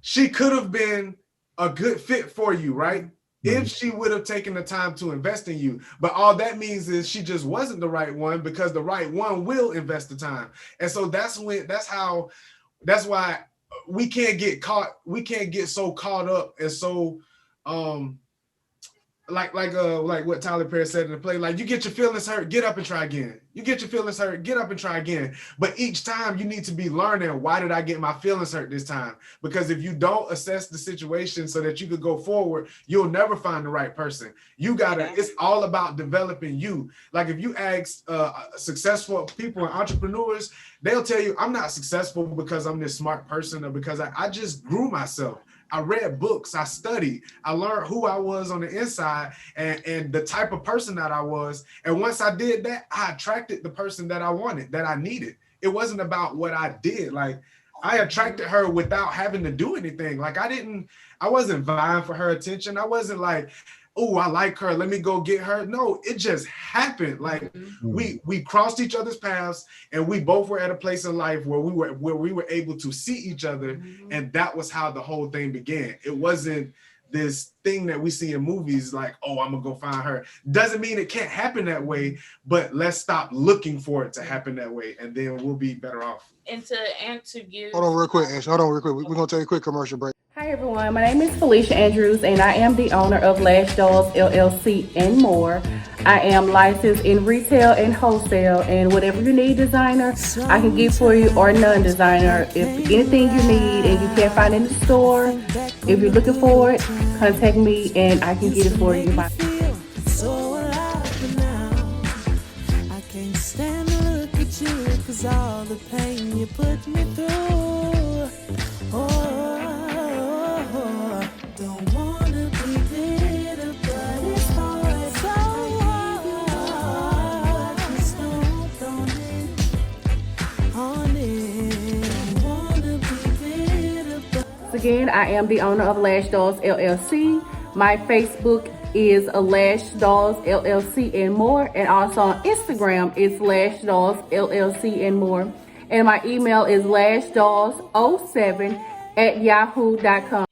Speaker 8: she could have been a good fit for you, right? If she would have taken the time to invest in you. But all that means is she just wasn't the right one, because the right one will invest the time. And so that's why we can't get so caught up and so like what Tyler Perry said in the play, like you get your feelings hurt, get up and try again. You get your feelings hurt, get up and try again. But each time you need to be learning, why did I get my feelings hurt this time? Because if you don't assess the situation so that you could go forward, you'll never find the right person. It's all about developing you. Like if you ask successful people and entrepreneurs, they'll tell you, I'm not successful because I'm this smart person or because I just grew myself. I read books, I studied, I learned who I was on the inside and the type of person that I was. And once I did that, I attracted the person that I wanted, that I needed. It wasn't about what I did. Like I attracted her without having to do anything. Like I wasn't vying for her attention. I wasn't like, oh, I like her, let me go get her. No, it just happened. Like we crossed each other's paths and we both were at a place in life where we were able to see each other. And that was how the whole thing began. It wasn't this thing that we see in movies, like, oh, I'm gonna go find her. Doesn't mean it can't happen that way, but let's stop looking for it to happen that way, and then we'll be better off.
Speaker 7: And to give.
Speaker 6: Hold on real quick, Ash. Hold on real quick. We're gonna take a quick commercial break.
Speaker 10: Hi everyone, my name is Felicia Andrews and I am the owner of Lash Dolls LLC and more. I am licensed in retail and wholesale, and whatever you need, designer, I can get for you, or non-designer. If anything you need and you can't find it in the store, if you're looking for it, contact me and I can get it for you.
Speaker 11: So alive now, I can't stand to look at you, 'cause all the pain you put me through. Don't wanna be bitter, but it's hard, so hard. Just don't on it. Don't wanna be bitter, but
Speaker 10: Again, I am the owner of Lash Dolls LLC. My Facebook is Lash Dolls LLC and more, and also on Instagram it's Lash Dolls LLC and more. And my email is lashdolls07@yahoo.com.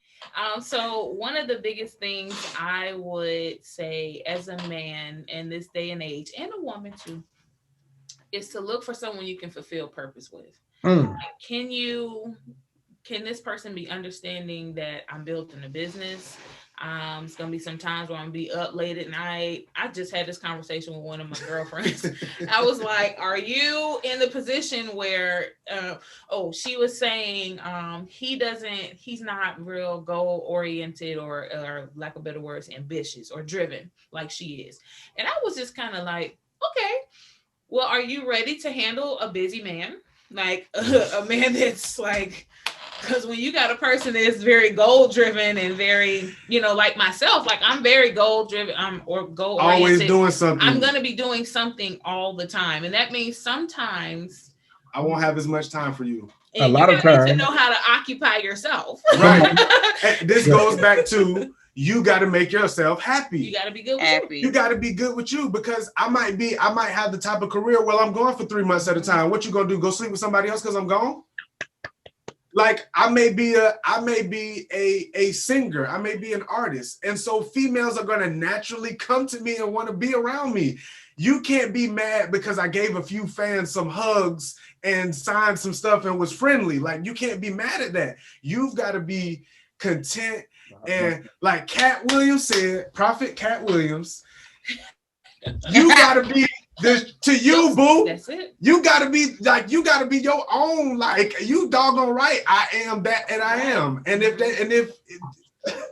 Speaker 7: So one of the biggest things I would say as a man in this day and age, and a woman too, is to look for someone you can fulfill purpose with. Like, can this person be understanding that I'm building a business? It's gonna be some times where I'm gonna be up late at night. I just had this conversation with one of my girlfriends. I was like, are you in the position where she was saying he's not real goal oriented or lack of better words, ambitious or driven like she is. And I was just kind of like, okay, well, are you ready to handle a busy man? Like a man that's like, because when you got a person that's very goal driven and very, like myself, like I'm very goal driven, or goal oriented.
Speaker 8: Always doing something.
Speaker 7: I'm going to be doing something all the time. And that means sometimes
Speaker 8: I won't have as much time for you.
Speaker 7: A lot of times. To know how to occupy yourself.
Speaker 8: Right. This goes back to, you got to make yourself happy.
Speaker 7: You got to be good with you.
Speaker 8: You got to be good with you, because I might have the type of career where I'm going for 3 months at a time. What you going to do? Go sleep with somebody else because I'm gone? Like I may be a singer, I may be an artist. And so females are going to naturally come to me and want to be around me. You can't be mad because I gave a few fans some hugs and signed some stuff and was friendly. Like, you can't be mad at that. You've got to be content. And like Cat Williams said, Prophet Cat Williams, you got to be to you, boo.
Speaker 7: That's it.
Speaker 8: You gotta be your own, like, you doggone right. I am that, and I am. And if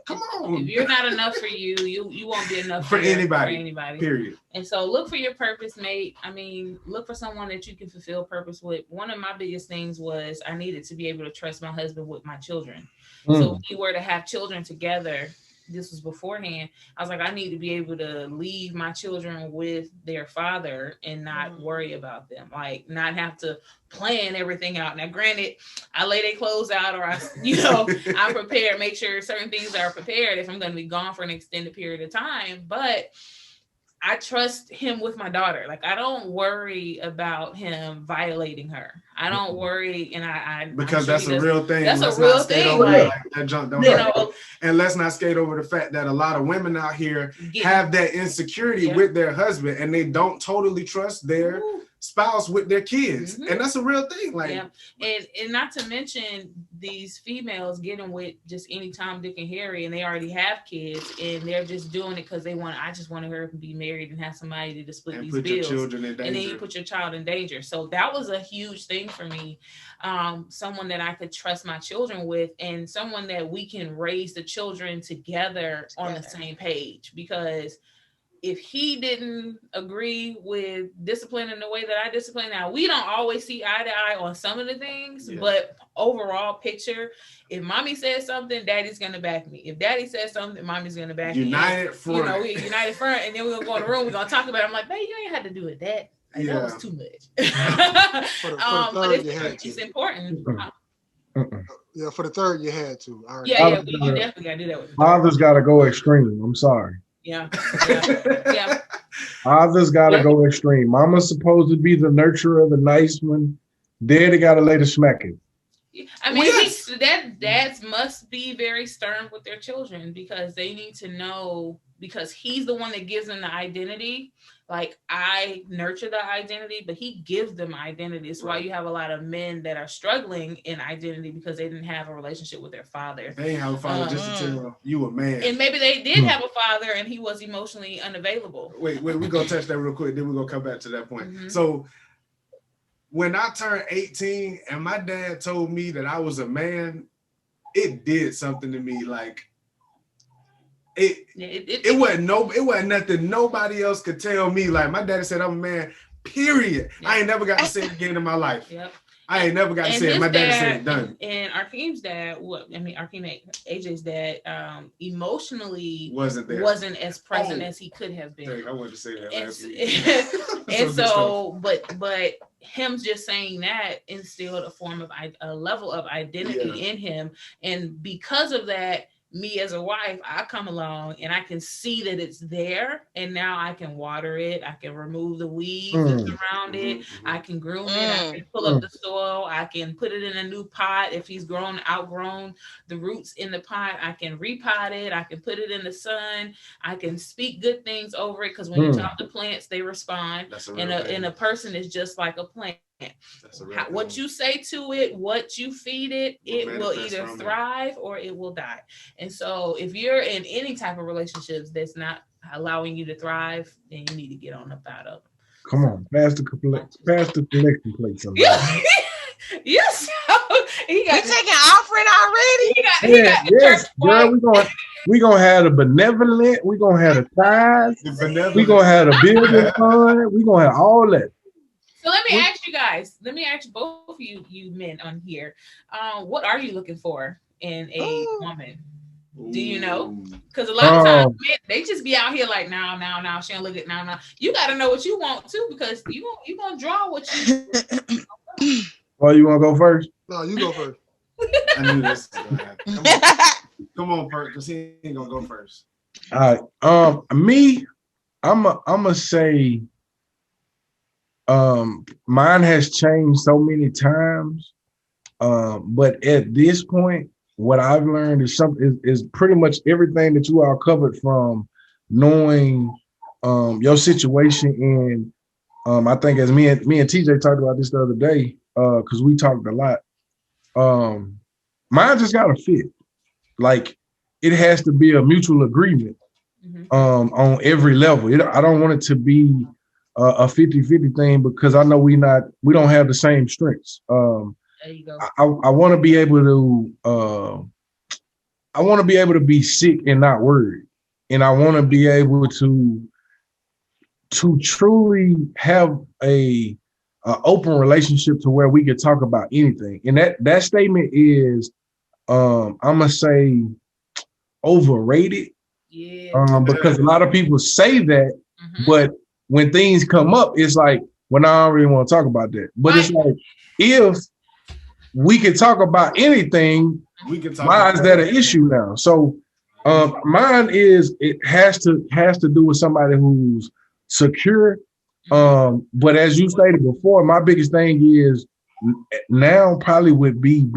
Speaker 8: come on.
Speaker 7: If you're not enough for you, you won't be enough
Speaker 8: for anybody. Period.
Speaker 7: And so look for your purpose, mate. I mean, look for someone that you can fulfill purpose with. One of my biggest things was I needed to be able to trust my husband with my children. So if we were to have children together, this was beforehand, I was like, I need to be able to leave my children with their father and not worry about them, like not have to plan everything out. Now, granted, I lay their clothes out, or I'm prepared, make sure certain things are prepared if I'm going to be gone for an extended period of time. But I trust him with my daughter. Like, I don't worry about him violating her. I don't worry, and because
Speaker 8: that's a real thing.
Speaker 7: That's a real thing.
Speaker 8: Like that junk don't hurt. And let's not skate over the fact that a lot of women out here have that insecurity with their husband, and they don't totally trust their spouse with their kids, and that's a real thing. Like,
Speaker 7: and not to mention these females getting with just any Tom, Dick, and Harry, and they already have kids, and they're just doing it because they want. I just want her to be married and have somebody to split these bills,
Speaker 8: children in danger.
Speaker 7: And then you put your child in danger. So that was a huge thing for me. Someone that I could trust my children with, and someone that we can raise the children together on the same page, because if he didn't agree with discipline in the way that I discipline, now we don't always see eye to eye on some of the things, but overall picture, if mommy says something, daddy's gonna back me. If daddy says something, mommy's gonna back me.
Speaker 8: United front.
Speaker 7: We united front, and then we're gonna go in the room, we're gonna talk about it. I'm like, babe, you ain't had to do it that. Like, that was too much. But it's important.
Speaker 6: Yeah, for the third, you had to.
Speaker 7: You definitely gotta do that with
Speaker 4: fathers gotta go extreme. I'm sorry.
Speaker 7: Yeah.
Speaker 4: Fathers gotta go extreme. Mama's supposed to be the nurturer, the nice one. Daddy gotta lay the smacking.
Speaker 7: I mean, dads must be very stern with their children because they need to know, because he's the one that gives them the identity. Like, I nurture the identity, but he gives them identity. It's why you have a lot of men that are struggling in identity because they didn't have a relationship with their father.
Speaker 8: They have a father just to tell you a man.
Speaker 7: And maybe they did have a father and he was emotionally unavailable.
Speaker 8: Wait, we're going to touch that real quick. Then we're going to come back to that point. So when I turned 18 and my dad told me that I was a man, it did something to me. Like, it wasn't nothing nobody else could tell me. Like, my daddy said I'm a man, period. Yep. I ain't never got to say it again in my life. Yep. I ain't never got to say it. My daddy said it done.
Speaker 7: And Arkeem's dad, Arkeem, AJ's dad, emotionally wasn't as present as he could have been.
Speaker 8: I wanted to say that last week.
Speaker 7: And so, but him just saying that instilled a level of identity in him. And because of that, me as a wife, I come along and I can see that it's there, and now I can water it. I can remove the weeds that's around it. I can groom it. I can pull up the soil. I can put it in a new pot. If he's outgrown the roots in the pot, I can repot it. I can put it in the sun. I can speak good things over it, because when you talk to plants, they respond. And a person is just like a plant. What you say to it, what you feed it, it will either thrive or it will die. And so if you're in any type of relationships that's not allowing you to thrive, then you need to get on up out of them.
Speaker 4: Come on, pass the collection plate.
Speaker 7: Yes.
Speaker 9: You taking offering already?
Speaker 4: Yes, girl. We're gonna have the benevolent, we're gonna have the tithes, we're gonna have the building fund, we're gonna have all that.
Speaker 7: So let me ask both of you men on here, what are you looking for in a woman? Do you know? Because a lot of times men, they just be out here like, now, she don't look at now. You got to know what you want too, because you gonna draw what you.
Speaker 4: Oh, you want to go first?
Speaker 6: No, you go first.
Speaker 8: I knew this was gonna happen. Come on, Perk, because he ain't gonna go first.
Speaker 4: All right. Me, I'ma say. Mine has changed so many times, but at this point, what I've learned is pretty much everything that you all covered, from knowing your situation. And I think, as me and TJ talked about this the other day, because we talked a lot. Mine just gotta fit. Like, it has to be a mutual agreement on every level. I don't want it to be a 50-50 thing, because I know we don't have the same strengths. There you go. I want to be able to be sick and not worried, and I want to be able to truly have a open relationship to where we can talk about anything. And that statement is, I'm gonna say, overrated. Yeah. Because a lot of people say that, but when things come up, it's like, well, I don't really want to talk about that. But it's like, if we can talk about anything, why is that an issue now? So mine is, it has to do with somebody who's secure. But as you stated before, my biggest thing is now probably would be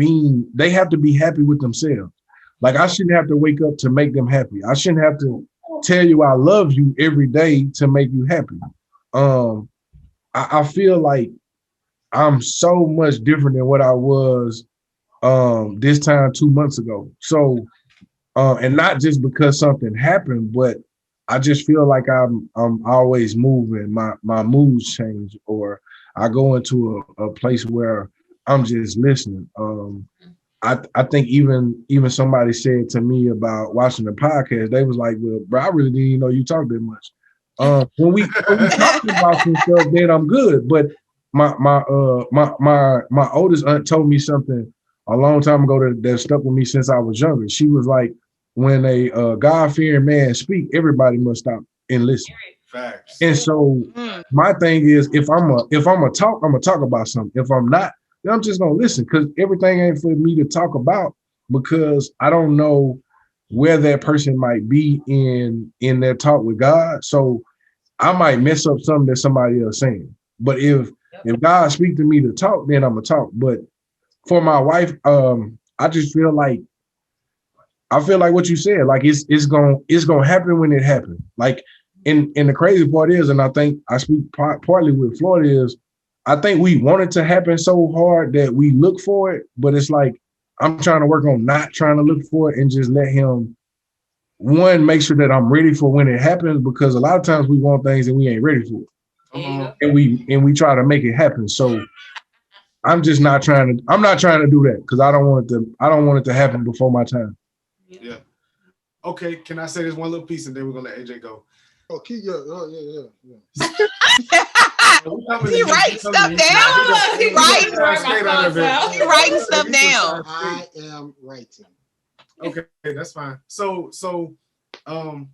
Speaker 4: they have to be happy with themselves. Like, I shouldn't have to wake up to make them happy. I shouldn't have to tell you I love you every day to make you happy. I feel like I'm so much different than what I was this time 2 months ago. So and not just because something happened, but I just feel like I'm always moving. My moods change, or I go into a place where I'm just listening. I think even somebody said to me about watching the podcast, they was like, well, bro, I really didn't even know you talk that much. When we talking about some stuff, then I'm good. But my oldest aunt told me something a long time ago that stuck with me since I was younger. She was like, when a God-fearing man speak, everybody must stop and listen.
Speaker 8: Facts.
Speaker 4: And so my thing is, if I'm a talk, I'm gonna talk about something. If I'm not, then I'm just gonna listen, because everything ain't for me to talk about, because I don't know where that person might be in their talk with God. So I might mess up something that somebody else saying. But if God speaks to me to talk, then I'm gonna talk. But for my wife, I just feel like what you said. Like it's gonna happen when it happens. Like, and the crazy part is, and I think I speak partly with Florida is, I think we want it to happen so hard that we look for it, but it's like I'm trying to work on not trying to look for it and just let him, one, make sure that I'm ready for when it happens, because a lot of times we want things and we ain't ready for it. And we try to make it happen. So I'm not trying to do that because I don't want it to happen before my time.
Speaker 8: Yeah. Okay, can I say this one little piece and then we're gonna let AJ go?
Speaker 6: Oh, yeah.
Speaker 3: He writing stuff down. He writing stuff down.
Speaker 6: I am writing.
Speaker 8: Okay, that's fine. So I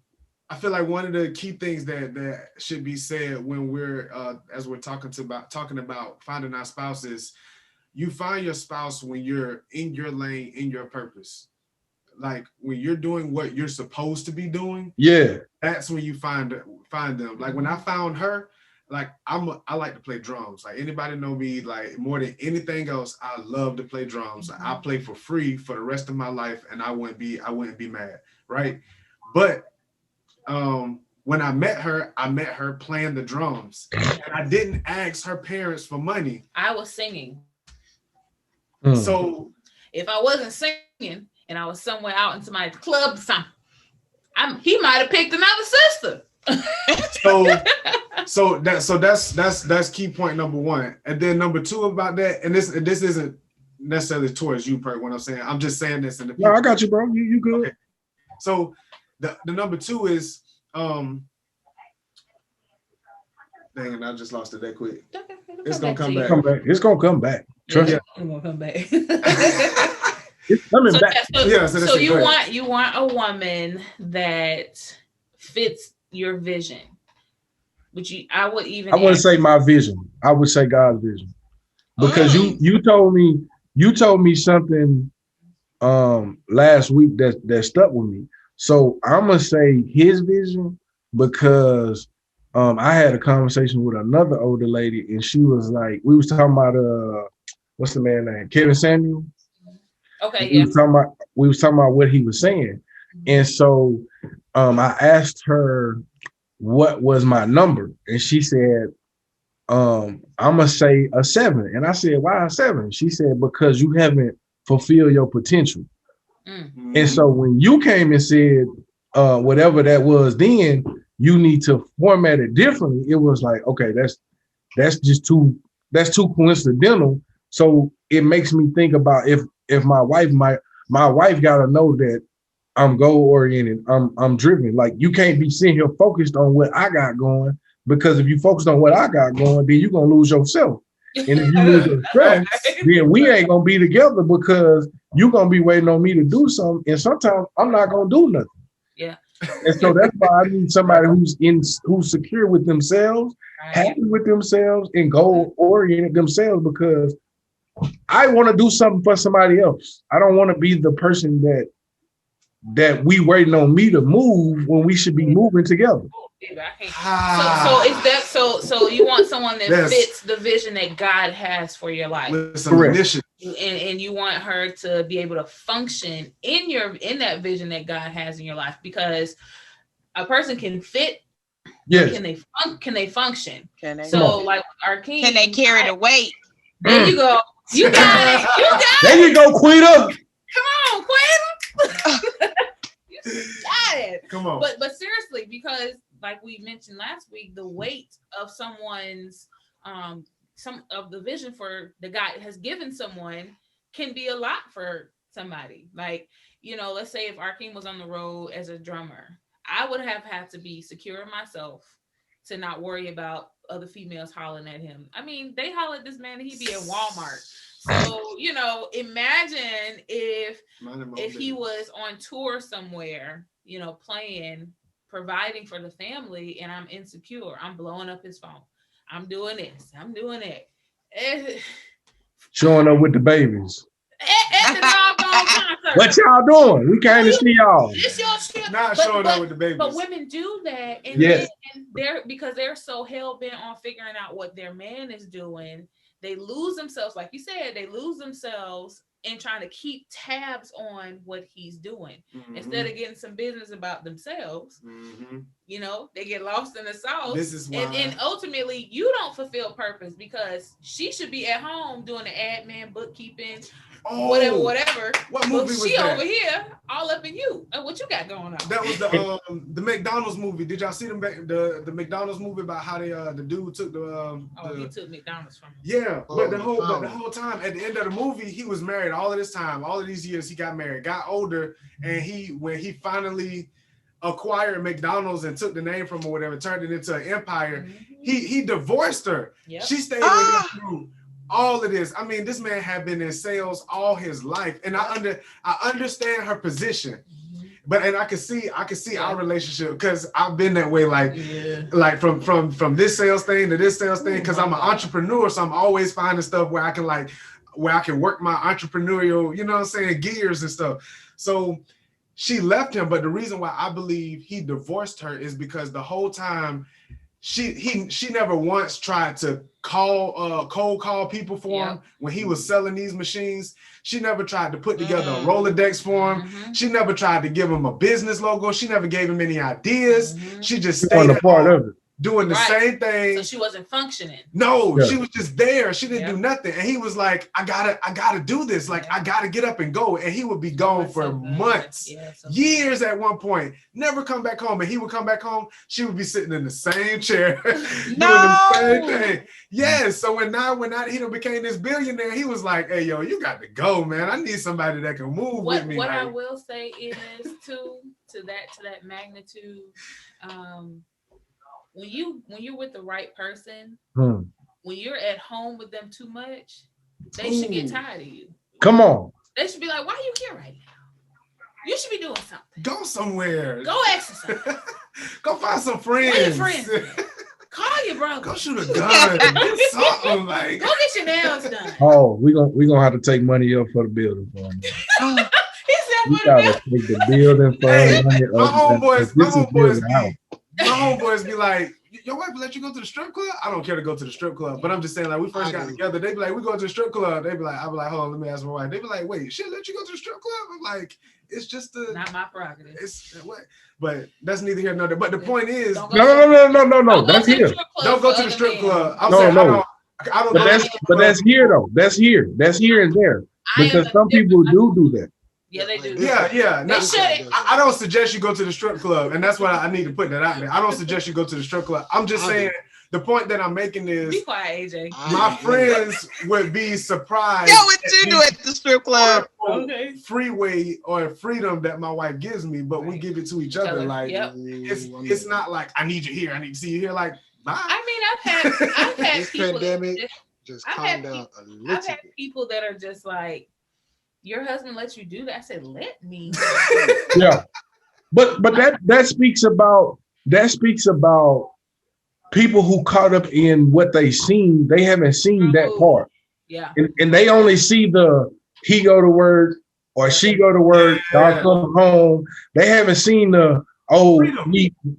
Speaker 8: feel like one of the key things that should be said when we're as we're talking about finding our spouses, you find your spouse when you're in your lane, in your purpose. Like when you're doing what you're supposed to be doing, that's when you find them. Like when I found her, like I like to play drums. Like anybody know me, like more than anything else, I love to play drums. I play for free for the rest of my life, and I wouldn't be mad, right? But when I met her playing the drums, and I didn't ask her parents for money.
Speaker 7: I was singing.
Speaker 8: So
Speaker 7: if I wasn't singing and I was somewhere out in somebody's club or something, he might have picked another sister.
Speaker 8: so that's key point number one. And then number two about that, and this isn't necessarily towards you, Perk, what I'm saying. I'm just saying this in the
Speaker 4: No, I got you, bro. You good.
Speaker 8: Okay. So the number two is dang it, I just lost it that quick.
Speaker 7: Okay,
Speaker 8: it's gonna come back.
Speaker 4: It's gonna come back. Trust me.
Speaker 7: It's gonna come back.
Speaker 4: It's coming back.
Speaker 7: So you want a woman that fits your vision. Which I wouldn't
Speaker 4: say my vision. I would say God's vision. Because you told me something last week that stuck with me. So I'm gonna say his vision because I had a conversation with another older lady and she was like, we was talking about what's the man name? Kevin Samuel.
Speaker 7: Okay, yeah.
Speaker 4: We was talking about what he was saying. And so I asked her what was my number, and she said, I'm gonna say a 7. And I said, why a 7? She said, because you haven't fulfilled your potential. And so when you came and said whatever that was, then you need to format it differently. It was like, okay, that's too coincidental. So it makes me think about if my wife gotta know that I'm goal oriented. I'm driven. Like you can't be sitting here focused on what I got going, because if you focus on what I got going, then you're gonna lose yourself. And if you lose yourself, then we ain't gonna be together because you're gonna be waiting on me to do something. And sometimes I'm not gonna do nothing.
Speaker 7: Yeah.
Speaker 4: And so that's why I need somebody who's secure with themselves, happy with themselves, and goal oriented themselves, because I want to do something for somebody else. I don't want to be the person that we waiting on me to move when we should be moving together.
Speaker 7: So is that so you want someone that fits the vision that God has for your life.
Speaker 4: Correct.
Speaker 7: And you want her to be able to function in that vision that God has in your life, because a person can fit.
Speaker 4: Yes.
Speaker 7: Can they function?
Speaker 3: So
Speaker 7: like Arkeem,
Speaker 3: can they carry the weight?
Speaker 7: There you go. You got it.
Speaker 4: There you go, Quita.
Speaker 7: Come on, Quita. You got it.
Speaker 8: Come on.
Speaker 7: But seriously, because like we mentioned last week, the weight of someone's some of the vision for the God has given someone can be a lot for somebody. Like, let's say if Arkeem was on the road as a drummer, I would have had to be secure in myself to not worry about other females hollering at him. I mean, they holler at this man and he'd be in Walmart. So, imagine if he was on tour somewhere, playing, providing for the family, and I'm insecure. I'm blowing up his phone. I'm doing this. I'm doing that.
Speaker 4: Showing up with the babies.
Speaker 7: At the doggone concert.
Speaker 4: What y'all doing? We came to see y'all.
Speaker 7: It's your shit.
Speaker 8: Not showing up with the babies.
Speaker 7: But women do that, and,
Speaker 4: yes.
Speaker 7: and they're because they're so hell bent on figuring out what their man is doing they lose themselves, like you said, they lose themselves in trying to keep tabs on what he's doing instead of getting some business about themselves. You know, they get lost in the sauce.
Speaker 8: This is why,
Speaker 7: and ultimately you don't fulfill purpose because she should be at home doing the admin, bookkeeping, whatever.
Speaker 8: What movie was
Speaker 7: she
Speaker 8: that?
Speaker 7: over here all up in you. What you got going on?
Speaker 8: That was the McDonald's movie. Did y'all see the McDonald's movie about how they the dude took
Speaker 7: he took McDonald's from him.
Speaker 8: Yeah, but the whole time at the end of the movie he was married all of this time, all of these years he got married, got older, and when he finally acquired McDonald's and took the name from or whatever, turned it into an empire, he divorced her. Yep. She stayed with him through all of this. I mean, this man had been in sales all his life, and I understand her position, but I can see our relationship because I've been that way, like from this sales thing to this sales thing, because I'm an entrepreneur, so I'm always finding stuff where I can work my entrepreneurial, you know what I'm saying, gears and stuff. So she left him, but the reason why I believe he divorced her is because the whole time she never once tried to cold call people for him when he was selling these machines. She never tried to put together a Rolodex for him. She never tried to give him a business logo. She never gave him any ideas. She just stayed at home doing the same thing.
Speaker 7: So she wasn't functioning.
Speaker 8: No, she was just there. She didn't do nothing. And he was like, I gotta do this. Like, I gotta get up and go. And he would be gone for months, years at one point, never come back home. And he would come back home. She would be sitting in the same chair, doing the same thing. Yes. So when he became this billionaire, he was like, hey, yo, you got to go, man. I need somebody that can move with me.
Speaker 7: What I will say is to that magnitude, when you're with the right person, when you're at home with them too much, they should get tired of you.
Speaker 4: Come on.
Speaker 7: They should be like, why are you here right now? You should be doing something.
Speaker 8: Go somewhere.
Speaker 7: Go exercise.
Speaker 8: Go find some friends.
Speaker 7: Where your friends? Call your brother.
Speaker 8: Go shoot a gun. Get something like.
Speaker 7: Go get your nails done.
Speaker 4: Oh, we gonna have to take money up for the building fund. We gotta take the building fund.
Speaker 8: My homeboys be like, your wife let you go to the strip club? I don't care to go to the strip club, but I'm just saying, like, we first got together, they be like, we go to the strip club. They be like, I be like, hold on, let me ask my wife. They be like, wait, she let you go to the strip club? I'm like, it's just
Speaker 7: not my prerogative.
Speaker 8: It's what? But that's neither here nor there. But the point is,
Speaker 4: no. That's here.
Speaker 8: Don't go to the strip club.
Speaker 4: I don't. But that's here though. That's here. That's here and there because some people do that.
Speaker 7: Yeah, they do.
Speaker 8: Yeah. Now, I don't suggest you go to the strip club, and that's why I need to put that out there. I don't suggest you go to the strip club. I'm just saying the point that I'm making is,
Speaker 7: be quiet, AJ.
Speaker 8: My friends would be surprised.
Speaker 3: Yo, what you do at the strip club?
Speaker 8: Okay. Freeway or freedom that my wife gives me, but we give it to each other. Like it's not like I need you here, I need to see you here. Like, bye.
Speaker 7: I mean, I've had people.
Speaker 6: Pandemic, just calm down a little.
Speaker 7: I've had people that are just like, your husband lets you do that. I said, let me.
Speaker 4: Yeah, but that speaks about people who caught up in what they seen. They haven't seen that part.
Speaker 7: Yeah,
Speaker 4: and they only see he go to work or she go to work. I come home. They haven't seen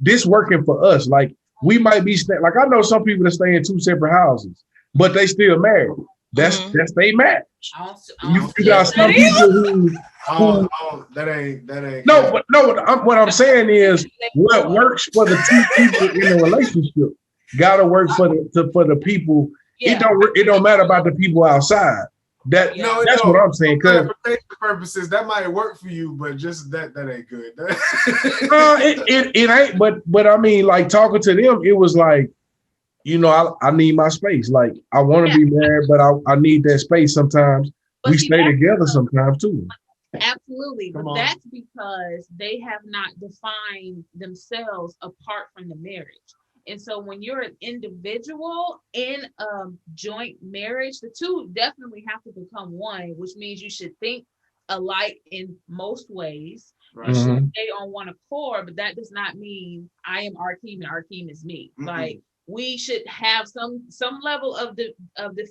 Speaker 4: this working for us. Like we might be like I know some people that stay in two separate houses, but they still married. That's they match. You got some people who
Speaker 8: that ain't.
Speaker 4: No, what I'm saying is what works for the two people in a relationship gotta work for the people. Yeah. It don't matter about the people outside. That's what I'm saying. Because
Speaker 8: for purposes, that might work for you, but just that ain't good.
Speaker 4: It ain't. But I mean, like talking to them, it was like, I need my space. Like I want to be married, but I need that space sometimes. But we stay together sometimes too.
Speaker 7: Absolutely. But that's because they have not defined themselves apart from the marriage. And so when you're an individual in a joint marriage, the two definitely have to become one, which means you should think alike in most ways. Right. You should stay on one accord, but that does not mean I am Arkeem and Arkeem is me. Mm-hmm. Like we should have some level of the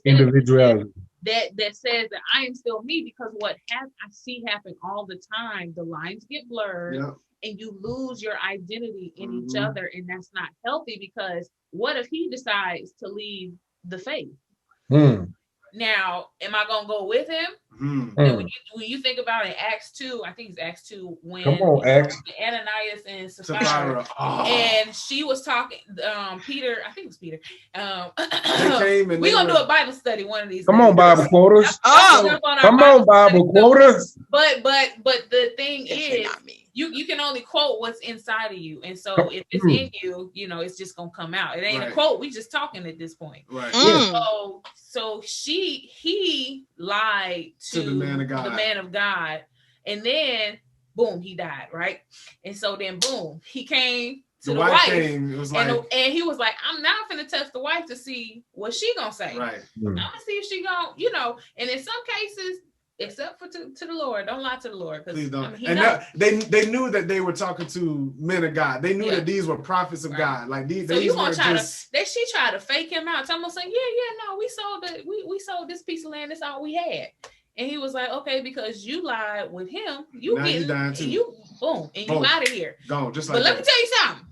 Speaker 4: individuality
Speaker 7: that says that I am still me, because what I see happen all the time, the lines get blurred and you lose your identity in each other, and that's not healthy, because what if he decides to leave the faith? Now, am I gonna go with him?
Speaker 4: Mm.
Speaker 7: When you think about in Acts 2, I think it's Acts 2 when
Speaker 4: Acts.
Speaker 7: Ananias and Sapphira. And she was talking. Peter, I think it's Peter. We're gonna do a Bible study one of these.
Speaker 4: Come on, Bible quotas. Come on, Bible quotas.
Speaker 7: But the thing is, you can only quote what's inside of you, and so if it's in you, it's just gonna come out. It ain't a quote. We just talking at this point.
Speaker 8: Right.
Speaker 7: So he lied to the man of God, and then boom, he died, right? And so then boom, he came to the wife, and he was like, I'm now finna touch the wife to see what she gonna say. Right. I'm gonna see if she gonna, and in some cases, except for to the Lord, don't lie to the Lord.
Speaker 8: Please don't. They knew that they were talking to men of God. They knew that these were prophets of God. Like these.
Speaker 7: So you gonna she tried to fake him out. Someone saying, no, we sold this piece of land. That's all we had. And he was like, okay, because you lied with him, you out of here.
Speaker 8: Go, just
Speaker 7: but let me tell you something.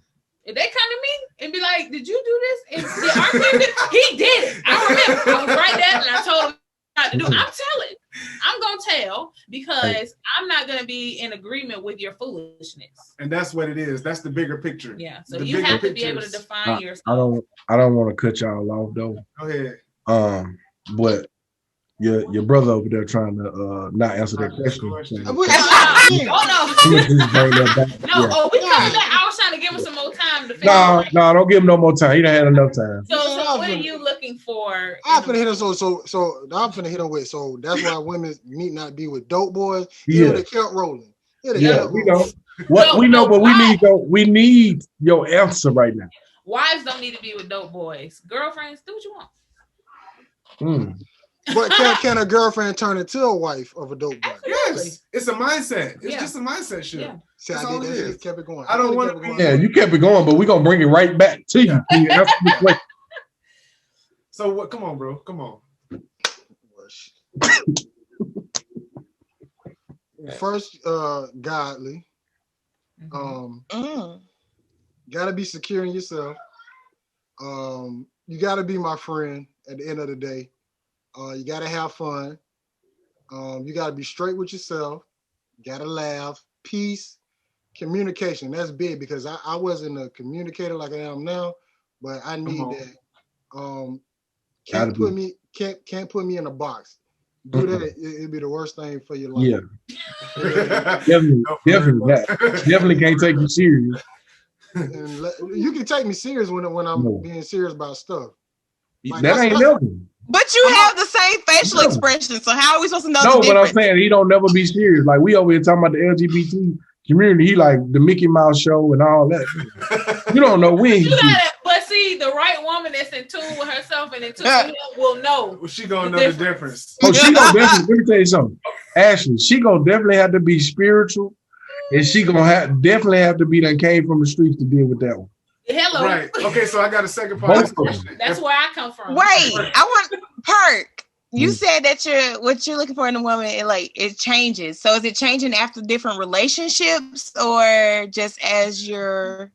Speaker 7: If they come to me and be like, did you do this? And Arkeem he did it. I remember. I was right there and I told him not to do it. I'm gonna tell because I'm not gonna be in agreement with your foolishness.
Speaker 8: And that's what it is. That's the bigger picture.
Speaker 7: Yeah. So you have to be able to define yourself.
Speaker 4: I don't want to cut y'all off though.
Speaker 8: Go ahead.
Speaker 4: But your brother over there trying to not answer that question.
Speaker 7: We coming back. I was trying to give him some more time to finish.
Speaker 4: No, don't give him no more time. He done had enough time.
Speaker 7: So what are you looking for?
Speaker 6: I'm finna hit him. So I'm finna hit him with. So that's why women need not be with dope boys. They kept rolling.
Speaker 4: We know. But we need your answer right now.
Speaker 7: Wives don't need to be with dope boys. Girlfriends, do what you want.
Speaker 6: But can a girlfriend turn into a wife of a dope boy?
Speaker 8: Yes, it's a mindset. It's just a mindset shit. Yeah.
Speaker 6: See, I did that shit, kept it going.
Speaker 8: I don't want to be.
Speaker 4: Yeah, you kept it going, but we're gonna bring it right back to you.
Speaker 8: So what? Come on, bro. Come on.
Speaker 6: First, godly. Gotta be secure in yourself. You gotta be my friend at the end of the day. You gotta have fun. You gotta be straight with yourself. You gotta laugh. Peace, communication. That's big because I wasn't a communicator like I am now, but I need that. Can't put me in a box. Do that, it'd be the worst thing for your life.
Speaker 4: Yeah, definitely can't take you serious.
Speaker 6: And you can take me serious when I'm being serious about stuff.
Speaker 4: Like, that ain't nothing.
Speaker 9: But you have the same facial expression, so how are we supposed to know the difference?
Speaker 4: But I'm saying he don't never be serious. Like we over here talking about the LGBT community, he like the Mickey Mouse show and all that. You don't know when.
Speaker 7: But see, the right woman that's in tune with herself and in tune with him will know.
Speaker 8: Well, she gonna know the difference.
Speaker 4: Oh, she gonna definitely. Let me tell you something, Ashley. She gonna definitely have to be spiritual, and she gonna definitely have to be that came from the streets to deal with that one.
Speaker 7: Hello.
Speaker 8: Right. Okay, so I got a second part of this question.
Speaker 7: That's where I come from.
Speaker 9: Wait, I want Perk. You said that what you're looking for in a woman, it changes. So is it changing after different relationships or just as your?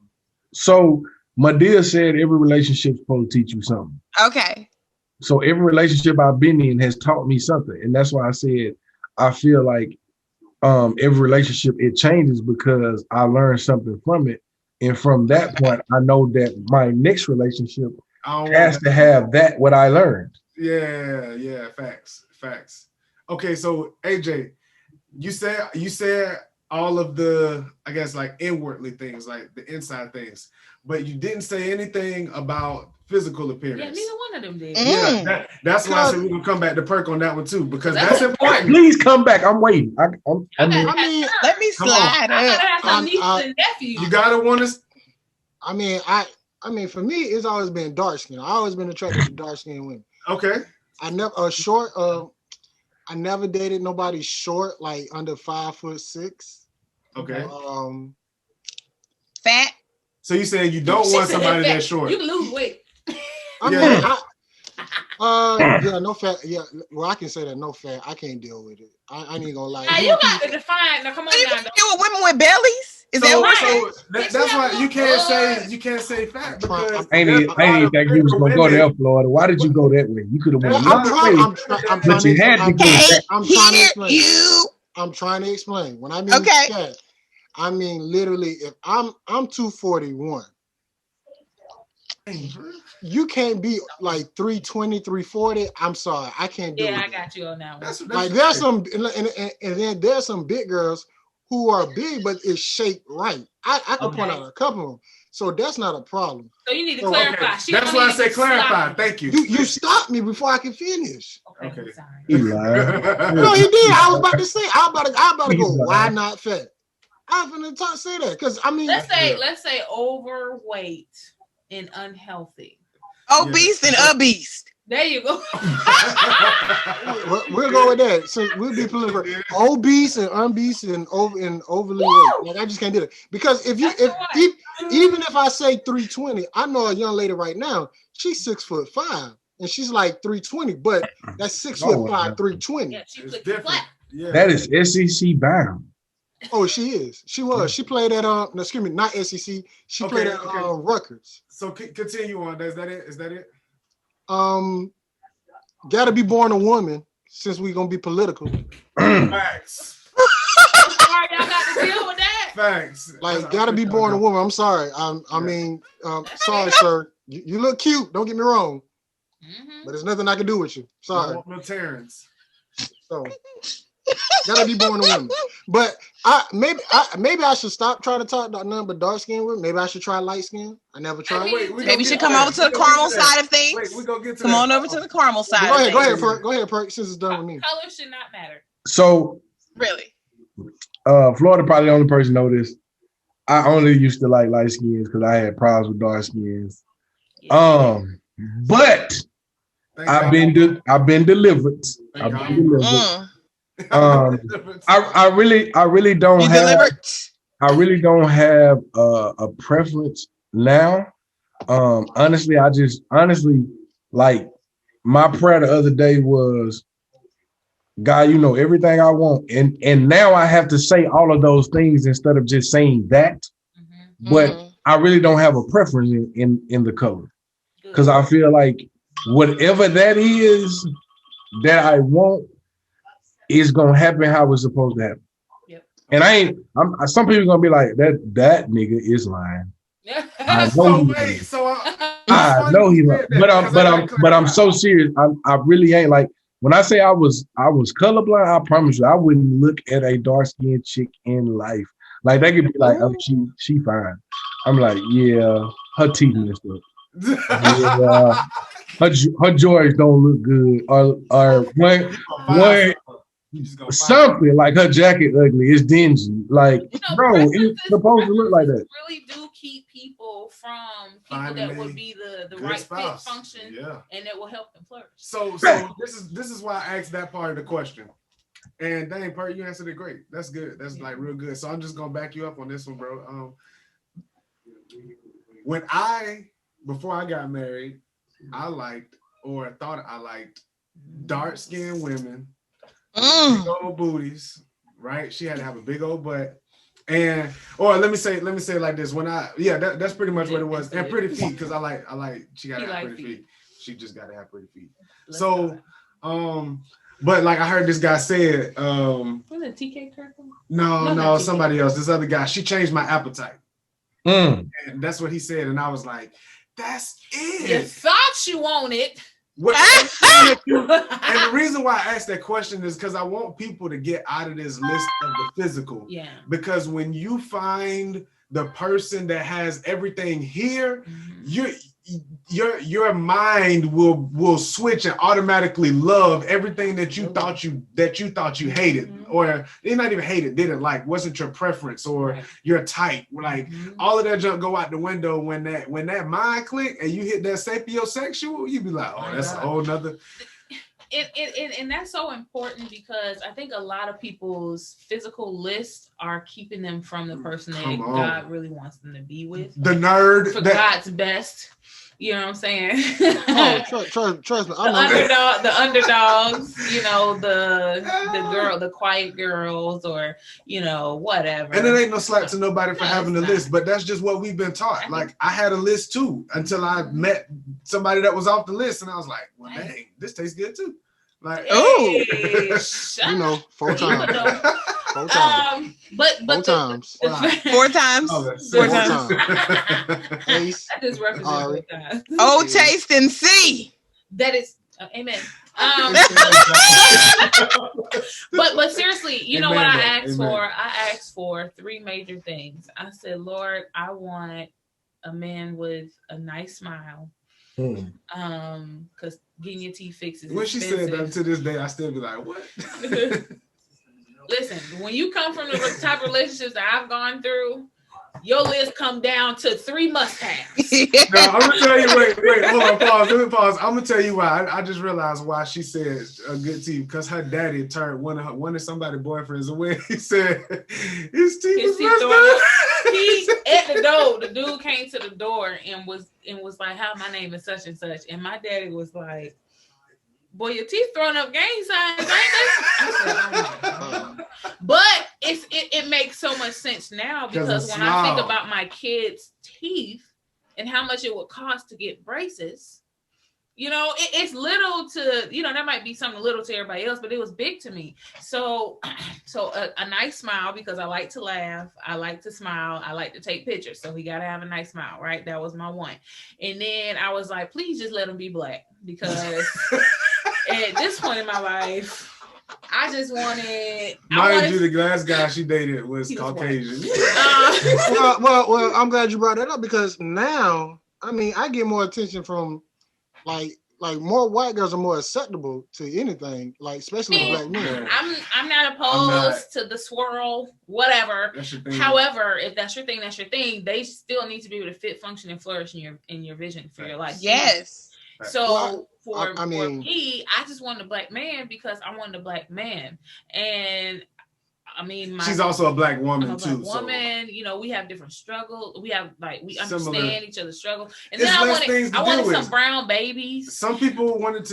Speaker 4: So Madea said every relationship's supposed to teach you something.
Speaker 9: Okay.
Speaker 4: So every relationship I've been in has taught me something, and that's why I said I feel like every relationship it changes because I learned something from it. And from that point, I know that my next relationship has to have that what I learned.
Speaker 8: Yeah, facts. Okay, so AJ, you said all of the, I guess, like inwardly things, like the inside things, but you didn't say anything about physical appearance.
Speaker 7: Yeah, neither one of them did.
Speaker 8: Yeah, that's why I said we're gonna come back to Perk on that one too, because that's important.
Speaker 4: Please come back. I'm waiting.
Speaker 9: I mean, let me slide up.
Speaker 8: You gotta want to.
Speaker 6: I mean, for me, it's always been dark skin. I always been attracted to dark skinned women.
Speaker 8: Okay.
Speaker 6: I never dated nobody short, like under 5'6".
Speaker 8: Okay.
Speaker 9: Fat.
Speaker 8: So you saying you don't want somebody that's short?
Speaker 7: You can lose weight.
Speaker 6: I Yeah, no fat. Yeah, well, I can say that no fat. I can't deal with it. I ain't gonna lie.
Speaker 7: Now you got to define. Now come on
Speaker 9: You
Speaker 7: now.
Speaker 9: can deal with women with bellies. Is that right?
Speaker 8: That's why you can't say fat because
Speaker 4: I ain't think you was gonna go there, Florida. Why did you go that way? You could have went another way.
Speaker 6: I'm trying to explain. When I mean fat, I mean literally. If I'm 241. You can't be like 320, 340. I'm sorry, I can't do it.
Speaker 7: Yeah, I got you on that one.
Speaker 6: That's like there's some, and then there's some big girls who are big, but it's shaped right. I could point out a couple of them, so that's not a problem.
Speaker 7: So you need to clarify.
Speaker 8: Okay. That's why I say clarify. Thank you.
Speaker 6: You stopped me before I could finish.
Speaker 8: Okay.
Speaker 4: He lied.
Speaker 6: No, he did. I was about to say. I about to go. Why not fat? I'm gonna say that because I mean,
Speaker 7: let's say overweight and unhealthy.
Speaker 9: Obese and obese.
Speaker 7: There you go.
Speaker 6: We'll go with that. So we'll be political. Obese and unbeast and overly weight. Like I just can't do it because even if I say 320, I know a young lady right now. She's 6'5" and she's like 320, but that's 6'5", 320.
Speaker 7: Yeah, she's flat.
Speaker 8: Yeah.
Speaker 4: That is SEC bound.
Speaker 6: Oh, she is. She was. She played at no, excuse me, not SEC. She played at Rutgers.
Speaker 8: So continue on. Is that it? Is that it?
Speaker 6: Gotta be born a woman since we're gonna be political.
Speaker 8: Facts.
Speaker 7: Sorry, y'all got to deal with that.
Speaker 8: Facts.
Speaker 6: Like, gotta be born a woman. I'm sorry. Sorry, sir. You look cute. Don't get me wrong. But there's nothing I can do with you. Sorry.
Speaker 8: No Terrence.
Speaker 6: So gotta be born a woman. But maybe I should stop trying to talk about nothing but dark skin women. Maybe I should try light skin. I never tried.
Speaker 9: Maybe you should come over to the caramel side of things.
Speaker 8: Wait, we gonna get to
Speaker 9: come on over to the caramel side.
Speaker 6: Go ahead, Perk. Go ahead, Perk. Since it's done with me.
Speaker 7: Color should not matter.
Speaker 4: So
Speaker 9: really,
Speaker 4: Florida probably the only person know this. I only used to like light skins because I had problems with dark skins. Yeah. But I've been delivered. I've been delivered. I really don't have a preference now. Honestly, like my prayer the other day was, God, you know everything I want, and now I have to say all of those things instead of just saying that. But I really don't have a preference in the color because I feel like whatever that is that I want is gonna happen how it's supposed to happen. Yep. And some people gonna be like that nigga is lying. I know he lying. But I'm so serious. I really ain't. Like when I say I was colorblind, I promise you I wouldn't look at a dark skinned chick in life. Like they could be like, oh, she fine. I'm like, yeah, her teeth messed up. Yeah, her Jordans don't look good. Or when something like her jacket ugly. It's dingy. Like, bro, it's supposed to look like that.
Speaker 7: Really do keep people from people that would be the right fit function, and that will help them flourish.
Speaker 8: So this is why I asked that part of the question. And dang, Perk, you answered it great. That's good. That's like real good. So I'm just gonna back you up on this one, bro. Before I got married, I liked or thought I liked dark-skinned women, big old booties, right? She had to have a big old butt. Or let me say it like this. That's pretty much what it was. And pretty feet, because she gotta have pretty feet. She just gotta have pretty feet. So but like I heard this guy said,
Speaker 7: was it TK Turtle?
Speaker 8: No, somebody else. This other guy, she changed my appetite. And that's what he said. And I was like, that's it.
Speaker 7: You thought you wanted.
Speaker 8: And the reason why I asked that question is because I want people to get out of this list of the physical.
Speaker 7: Yeah.
Speaker 8: Because when you find the person that has everything here, your mind will switch and automatically love everything that you thought you hated, or they not even hated, didn't like, wasn't your preference or your type. Like all of that junk go out the window when that mind click and you hit that sapiosexual, you be like, oh, that's a whole nother.
Speaker 7: And that's so important because I think a lot of people's physical lists are keeping them from the person that God really wants them to be with.
Speaker 8: The nerd.
Speaker 7: For God's best. You know what I'm saying?
Speaker 6: Oh, trust me.
Speaker 7: The underdogs, you know, the quiet girls, or you know, whatever.
Speaker 8: And it ain't no slack to nobody for having a list, but that's just what we've been taught. Like I had a list too until I met somebody that was off the list, and I was like, well, dang, this tastes good too. Like,
Speaker 7: hey,
Speaker 6: you know, 4 times. 4 times.
Speaker 7: But
Speaker 6: 4 times.
Speaker 9: 4 times.
Speaker 8: Oh,
Speaker 9: 4 times.
Speaker 6: Taste,
Speaker 7: I just represent 4 times.
Speaker 9: Oh, taste and see.
Speaker 7: That is, amen. But seriously, you know what I asked for? I asked for 3 major things. I said, Lord, I want a man with a nice smile. Because getting your teeth fixed is
Speaker 8: when she
Speaker 7: expensive.
Speaker 8: said that to this day, I still be like, what?
Speaker 7: Listen, when you come from the type of relationships that I've gone through, your list come down to 3 must-haves.
Speaker 8: No, I'm gonna tell you. Wait, hold on, pause. Let me pause. I'm gonna tell you why. I just realized why she said a good teeth, because her daddy turned one of somebody's boyfriends away. He said his teeth was messed up.
Speaker 7: He at the door. The dude came to the door and was like, "Hi, my name is such and such," and my daddy was like, "Boy, your teeth throwing up gang signs, ain't they?" I said, "Oh my God." But it makes so much sense now, because when I think about my kids' teeth and how much it would cost to get braces, you know, it's little to, you know, that might be something little to everybody else, but it was big to me. So a nice smile, because I like to laugh, I like to smile, I like to take pictures. So he got to have a nice smile, right? That was my one. And then I was like, please just let him be black, because at this point in my life, I just wanted.
Speaker 8: Mind you, the last guy she dated was Caucasian.
Speaker 6: Well, I'm glad you brought that up, because now, I mean, I get more attention from like more white girls are more acceptable to anything, like especially black men.
Speaker 7: I'm not opposed to the swirl, whatever. However, if that's your thing, that's your thing. They still need to be able to fit, function, and flourish in your vision for your life.
Speaker 9: Yes.
Speaker 7: So for me, I just wanted a black man because I wanted a black man. And I mean,
Speaker 8: she's also a black woman too.
Speaker 7: Woman, you know, we have different struggles. We have we understand each other's struggles. And
Speaker 8: it's
Speaker 7: then I wanted some brown babies.
Speaker 8: Some people are willing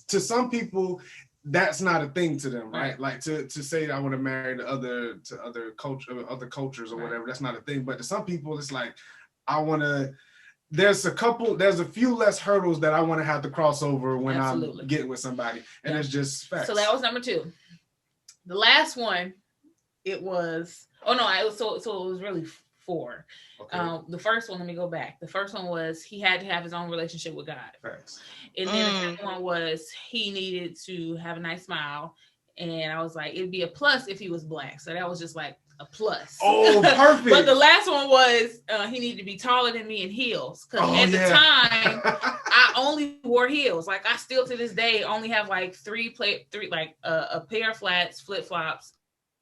Speaker 8: to. Some people, that's not a thing to them, right? Like to say I want to marry to other cultures or whatever. That's not a thing. But to some people, it's like I want to. There's a few less hurdles that I want to have to cross over when I'm getting with somebody, and it's just facts.
Speaker 7: So that was number 2. The last one, it was so it was really 4. Okay. The first one, let me go back. The first one was he had to have his own relationship with God.
Speaker 8: Facts.
Speaker 7: And then the second one was he needed to have a nice smile, and I was like, it'd be a plus if he was black. So that was just like a plus.
Speaker 8: Oh, perfect.
Speaker 7: But the last one was he needed to be taller than me in heels. Because at the time, I only wore heels. Like I still to this day only have like three a pair of flats, flip-flops,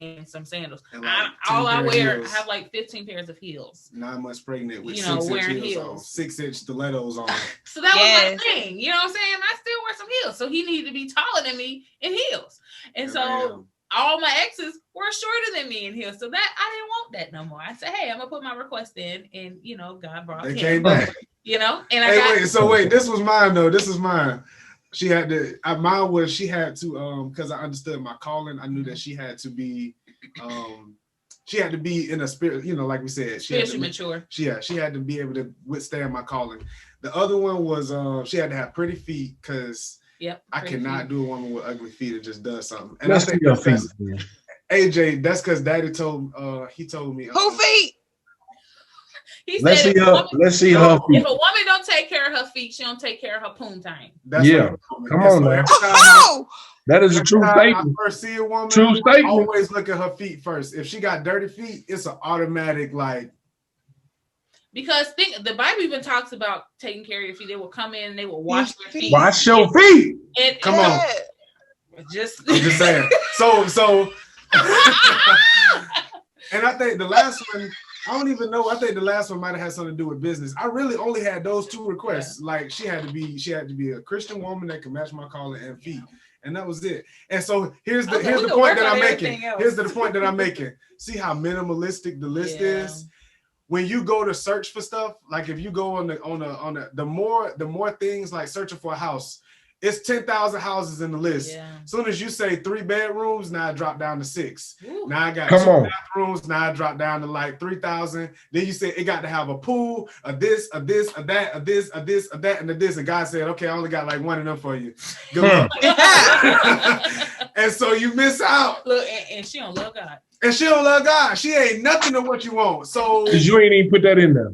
Speaker 7: and some sandals.
Speaker 8: And like
Speaker 7: all I wear, I have like 15 pairs of heels.
Speaker 8: 9 months pregnant with
Speaker 7: 6-inch
Speaker 8: wearing
Speaker 7: heels,
Speaker 8: 6-inch stilettos on.
Speaker 7: So that was my thing. You know what I'm saying? I still wear some heels. So he needed to be taller than me in heels. And so all my exes were shorter than me in heels. So that I didn't want that no more. I said, hey, I'm gonna put my request in, and you know, God brought
Speaker 8: they came back.
Speaker 7: You know, and
Speaker 8: wait, this was mine though. This is mine. She had to. Mine was she had to because I understood my calling. I knew that she had to be in a spirit. You know, like we said, she had to
Speaker 7: mature.
Speaker 8: She had to be able to withstand my calling. The other one was she had to have pretty feet because.
Speaker 7: Yep.
Speaker 8: I cannot do a woman with ugly feet that just does something. And
Speaker 4: let's see your feet.
Speaker 8: AJ, that's because Daddy told me.
Speaker 9: Who feet?
Speaker 7: He
Speaker 4: let's
Speaker 7: said,
Speaker 4: let's see her feet.
Speaker 7: If a woman don't take care of her feet, she don't take care of her poontang.
Speaker 4: Come on, man. That is a true statement.
Speaker 8: I first see a woman,
Speaker 4: true statement.
Speaker 8: Always look at her feet first. If she got dirty feet, it's an automatic like.
Speaker 7: Because the Bible even talks about taking care of your feet. They will come in and they will wash their feet.
Speaker 4: Wash your feet.
Speaker 8: Come on. I'm just saying. So and I think the last one, I don't even know. I think the last one might have had something to do with business. I really only had those 2 requests. Like she had to be a Christian woman that could match my calling and feet. And that was it. And so here's the point that I'm making. Here's the point that I'm making. See how minimalistic the list is? when you go to search for stuff, like if you go on the more things like searching for a house, it's 10,000 houses in the list.
Speaker 7: Yeah.
Speaker 8: As soon as you say 3 bedrooms, now I drop down to 6.
Speaker 7: Ooh.
Speaker 8: Now I got
Speaker 4: Come
Speaker 8: 2
Speaker 4: on.
Speaker 8: bathrooms. Now I drop down to like 3,000. Then you say it got to have a pool, a this, a this, a that, a this, a this, a that, and a this. And God said, okay, I only got like 1 of them for you. Good luck. And so you miss out.
Speaker 7: Look, and she don't love God.
Speaker 8: And she don't love God. She ain't nothing of what you want. So
Speaker 4: Because you ain't even put that in there.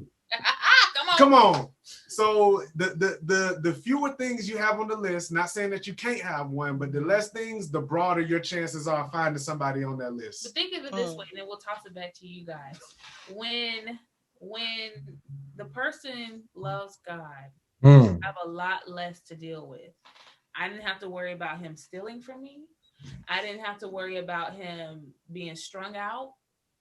Speaker 8: Come on. So the fewer things you have on the list, not saying that you can't have one, but the less things, the broader your chances are of finding somebody on that list.
Speaker 7: But think of it this way, and then we'll toss it back to you guys. When the person loves God, I have a lot less to deal with. I didn't have to worry about him stealing from me. I didn't have to worry about him being strung out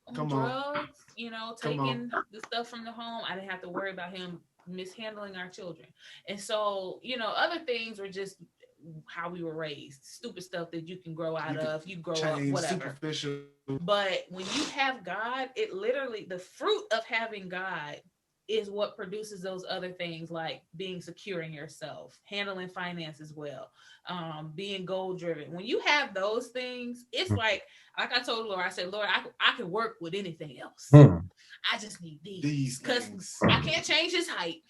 Speaker 7: on drugs, you know, taking the stuff from the home. I didn't have to worry about him mishandling our children. And so, you know, other things were just how we were raised, stupid stuff that you can grow out of, you grow up, whatever.
Speaker 8: Superficial.
Speaker 7: But when you have God, it literally, the fruit of having God is what produces those other things, like being secure in yourself, handling finances well, being goal driven. When you have those things, it's like I told Lord, I said, Lord, I can work with anything else. I just need these because I can't change his height.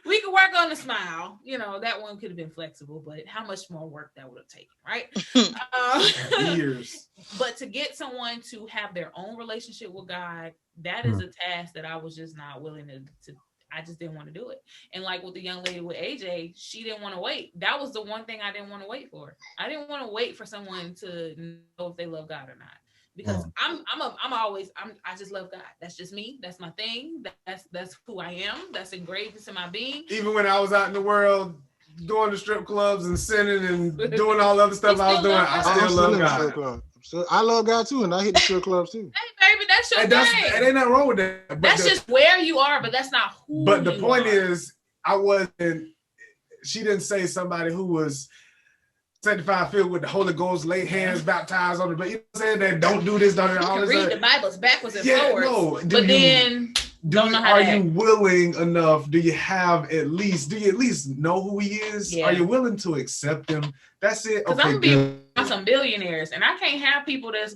Speaker 7: We could work on the smile, you know, that one could have been flexible, but how much more work that would have taken, right?
Speaker 8: Years.
Speaker 7: But to get someone to have their own relationship with God, that is a task that I was just not willing to I just didn't want to do it. And like with the young lady with AJ, she didn't want to wait. That was the one thing I didn't want to wait for. I didn't want to wait for someone to know if they love God or not. Because I just love God. That's just me. That's my thing. That's who I am. That's engraved into my being.
Speaker 8: Even when I was out in the world going to strip clubs and sinning and doing all the other stuff I was doing, I still love God.
Speaker 6: So I love God too, and I hit the strip clubs too.
Speaker 7: Hey, baby, that's your thing.
Speaker 8: It ain't nothing wrong with that. But
Speaker 7: that's just where you are, but that's not who.
Speaker 8: But the point is, I wasn't. She didn't say somebody who was sanctified, filled with the Holy Ghost, lay hands, baptized on the. But you know what I'm saying that don't do this, don't do all this.
Speaker 7: Read the Bibles backwards and forwards.
Speaker 8: No,
Speaker 7: but then don't know how
Speaker 8: are
Speaker 7: to act.
Speaker 8: you willing enough? Do you at least know who he is? Yeah. Are you willing to accept him? That's it.
Speaker 7: Because I'm being some billionaires, and I can't have people that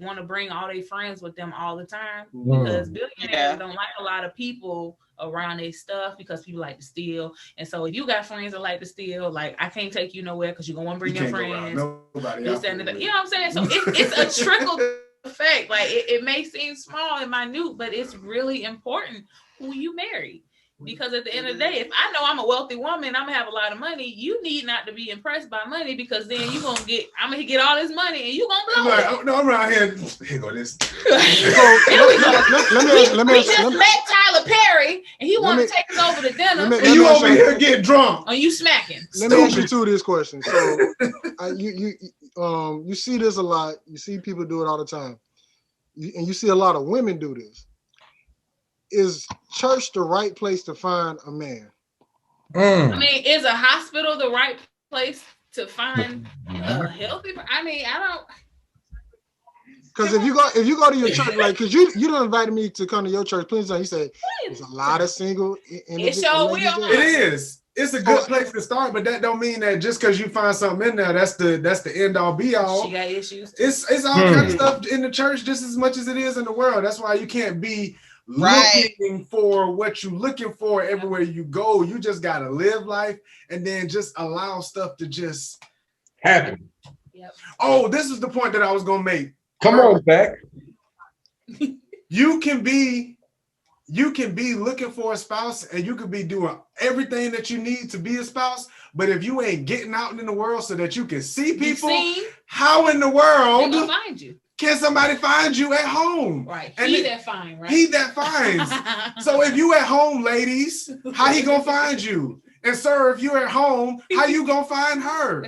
Speaker 7: want to bring all their friends with them all the time, because billionaires don't like a lot of people around their stuff, because people like to steal. And so if you got friends that like to steal, like, I can't take you nowhere because you're gonna want to bring your friends.
Speaker 8: Nobody
Speaker 7: you know what I'm saying? So it's a trickle effect. Like it may seem small and minute, but it's really important who you marry. Because at the end of the day, if I know I'm a wealthy woman, I'm gonna have a lot of money, you need not to be impressed by money, because then I'm gonna get all this money and you gonna blow it.
Speaker 8: No, I'm around here go this.
Speaker 6: Let me
Speaker 7: met Tyler Perry and he wanted to take us over to dinner.
Speaker 8: And you over here get drunk.
Speaker 7: Are you smacking?
Speaker 6: Let me ask you two of this question. So you see this a lot. You see people do it all the time. And you see a lot of women do this. Is church the right place to find a man?
Speaker 7: I mean, is a hospital the right place to find a healthy? I mean, I don't.
Speaker 6: Because if you go to your church, like, because you don't invited me to come to your church, please don't. You say there's a lot of single.
Speaker 8: It is. It's a good place to start, but that don't mean that just because you find something in there, that's the end all be all.
Speaker 7: She got issues.
Speaker 8: It's all kind of stuff in the church just as much as it is in the world. That's why you can't be looking for what you're looking for everywhere you go. You just gotta live life and then just allow stuff to just
Speaker 4: happen.
Speaker 7: Yep.
Speaker 8: Oh, this is the point that I was gonna make.
Speaker 4: Come on, back.
Speaker 8: You can be looking for a spouse and you could be doing everything that you need to be a spouse, but if you ain't getting out in the world so that you can see people, how in the world
Speaker 7: they gonna find you?
Speaker 8: Can somebody find you at home?
Speaker 7: Right.
Speaker 8: He that finds. So if you at home, ladies, how he gonna find you? And sir, if you at home, how you gonna find her?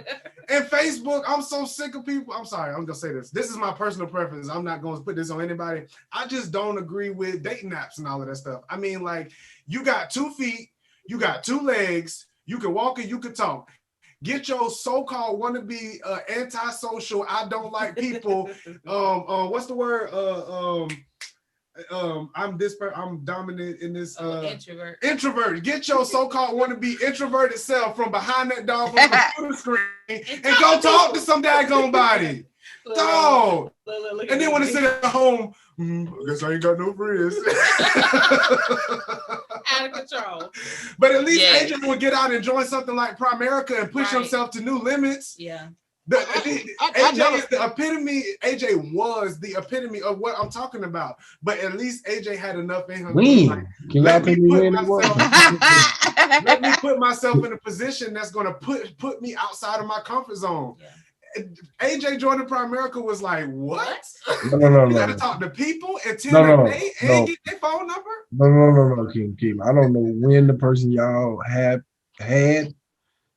Speaker 8: And Facebook, I'm so sick of people. I'm sorry, I'm gonna say this. This is my personal preference. I'm not gonna put this on anybody. I just don't agree with dating apps and all of that stuff. I mean, like, you got 2 feet, you got 2 legs, you can walk and you can talk. Get your so-called wannabe antisocial, I don't like people. What's the word? I'm dominant in this
Speaker 7: introvert.
Speaker 8: Introvert. Get your so-called wannabe introverted self from behind that dog on the computer screen and go talk to some daggone body. Dog. And then when it's at home, I guess I ain't got no friends.
Speaker 7: Out of control.
Speaker 8: But at least AJ would get out and join something like Primerica and push himself to new limits.
Speaker 7: Yeah.
Speaker 8: AJ is the epitome. AJ was the epitome of what I'm talking about. But at least AJ had enough in him. Like, let me put myself in a position that's going to put me outside of my comfort zone. Yeah. AJ joining Primerica was like, what?
Speaker 4: No.
Speaker 8: You got to talk to people and tell them they ain't get their phone number?
Speaker 4: No, Kim. I don't know when the person y'all have had,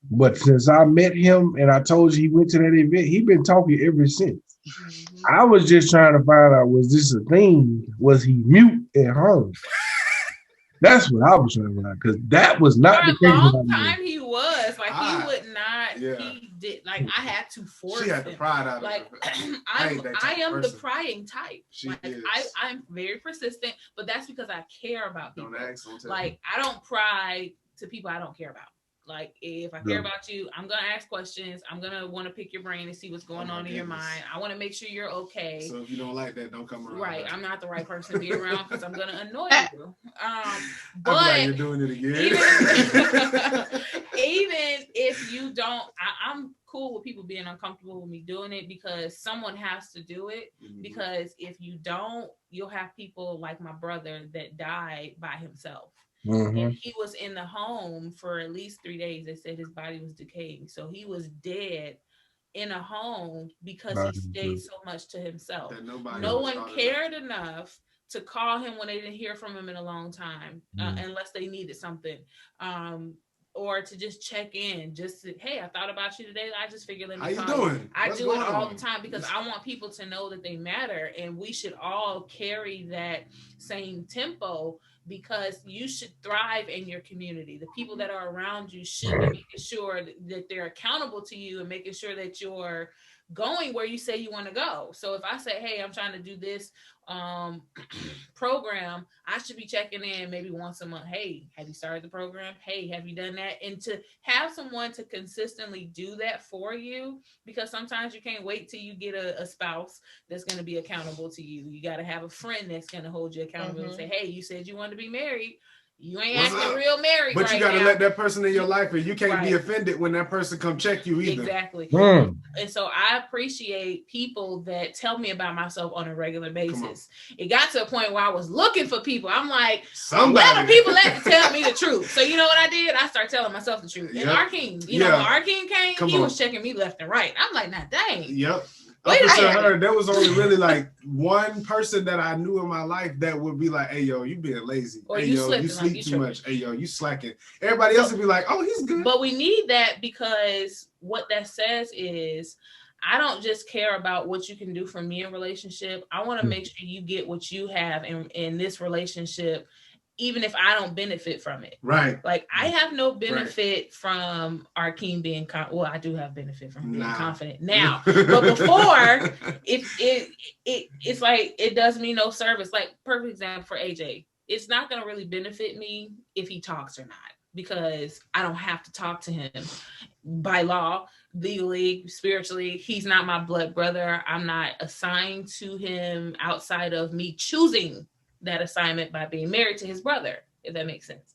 Speaker 4: but since I met him and I told you he went to that event, he been talking ever since. Mm-hmm. I was just trying to find out, was this a thing? Was he mute at home? That's what I was trying to find out, because that was not the case.
Speaker 7: For a long time he was. Like, he would not, he did, like, I had to force him.
Speaker 8: She had the pride out of
Speaker 7: like, I am the prying type. I'm very persistent, but that's because I care about people. Like, I don't pry to people I don't care about. Like, if I care about you, I'm going to ask questions. I'm going to want to pick your brain and see what's going on in your mind. I want to make sure you're okay.
Speaker 8: So if you don't like that, don't come around.
Speaker 7: Right. I'm not the right person to be around because I'm going to annoy you.
Speaker 8: But like, you're doing it again.
Speaker 7: Even if you don't, I'm cool with people being uncomfortable with me doing it because someone has to do it. Mm-hmm. Because if you don't, you'll have people like my brother that died by himself. Mm-hmm. And he was in the home for at least 3 days. They said his body was decaying. So he was dead in a home because he stayed so much to himself. No one cared enough to call him when they didn't hear from him in a long time, unless they needed something. Or to just check in, hey, I thought about you today. I just figured, let me call you. How you doing? I do it all the time because I want people to know that they matter, and we should all carry that same tempo because you should thrive in your community. The people that are around you should be making sure that they're accountable to you and making sure that you're going where you say you want to go. So if I say, hey, I'm trying to do this program, I should be checking in maybe once a month. Hey, have you started the program? Hey, have you done that? And to have someone to consistently do that for you, because sometimes you can't wait till you get a spouse that's going to be accountable to you. You got to have a friend that's going to hold you accountable and say, hey, you said you wanted to be married. You ain't acting real married.
Speaker 8: But you got to let that person in your life, and you can't be offended when that person come check you either.
Speaker 7: Exactly. And so I appreciate people that tell me about myself on a regular basis. It got to a point where I was looking for people. I'm like, where are people that tell me the truth? So you know what I did? I started telling myself the truth. And Arkeem, when Arkeem came, he was checking me left and right. I'm like, nah, dang.
Speaker 8: Yep. There was only really like one person that I knew in my life that would be like, hey, yo, you being lazy.
Speaker 7: Or
Speaker 8: hey,
Speaker 7: you
Speaker 8: yo, you sleep too much. Hey, yo, you slacking. Everybody else would be like, oh, he's good.
Speaker 7: But we need that, because what that says is, I don't just care about what you can do for me in relationship. I want to make sure you get what you have in this relationship, even if I don't benefit from it.
Speaker 8: Right.
Speaker 7: Like, I have no benefit from Arkeem being well, I do have benefit from being confident now. But before, it's like it does me no service. Like, perfect example for AJ. It's not gonna really benefit me if he talks or not, because I don't have to talk to him by law, legally, spiritually. He's not my blood brother. I'm not assigned to him outside of me choosing that assignment by being married to his brother, if that makes sense.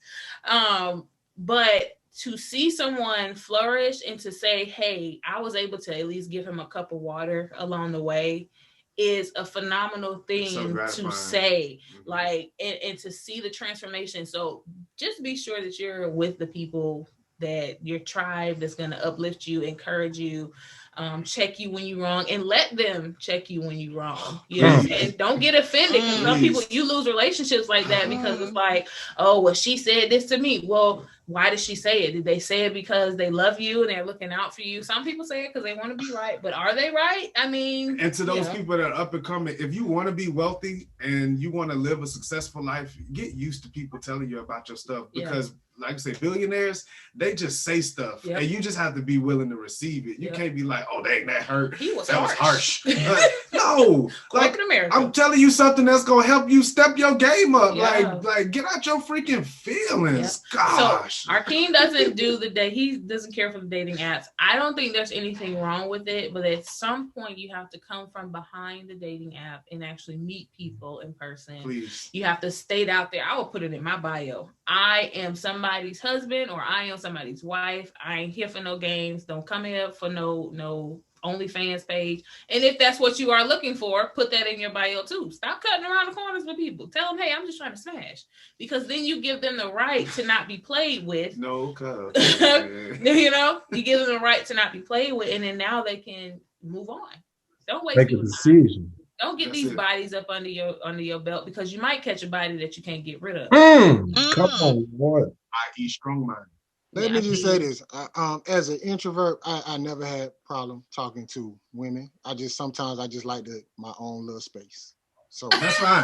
Speaker 7: But to see someone flourish and to say, hey, I was able to at least give him a cup of water along the way is a phenomenal thing to say, like, and to see the transformation. So just be sure that you're with the people, that your tribe that's going to uplift you, encourage you, check you when you're wrong, and let them check you when you're wrong. You know, and don't get offended. Some people, you lose relationships like that because it's like, oh, well, she said this to me. Well, why did she say it? Did they say it because they love you and they're looking out for you? Some people say it because they want to be right, but are they right? I mean,
Speaker 8: and to those people that are up and coming, if you want to be wealthy and you want to live a successful life, get used to people telling you about your stuff, because like I say, billionaires, they just say stuff, and you just have to be willing to receive it. You can't be like, oh, they ain't that hurt.
Speaker 7: He was
Speaker 8: harsh. No, No, like
Speaker 7: America.
Speaker 8: I'm telling you something that's gonna help you step your game up.
Speaker 7: Yeah.
Speaker 8: Like get out your freaking feelings.
Speaker 7: Yeah.
Speaker 8: Gosh.
Speaker 7: So Arkeem doesn't do the day. He doesn't care for the dating apps. I don't think there's anything wrong with it, but at some point you have to come from behind the dating app and actually meet people in person.
Speaker 8: Please.
Speaker 7: You have to state out there. I will put it in my bio. I am somebody's husband or I am somebody's wife. I ain't here for no games. Don't come here for no OnlyFans page. And if that's what you are looking for, put that in your bio too. Stop cutting around the corners with people. Tell them, hey, I'm just trying to smash. Because then you give them the right to not be played with.
Speaker 8: No, cuz.
Speaker 7: You know, you give them the right to not be played with, and then now they can move on. Don't waste
Speaker 4: Make a decision.
Speaker 7: Don't get these bodies up under your belt because you might catch a body that you can't get rid of.
Speaker 4: Come on, boy.
Speaker 8: I.e. strong mind.
Speaker 6: Let me just say this. As an introvert, I never had problem talking to women. Sometimes I just like my own little space. So
Speaker 8: that's fine.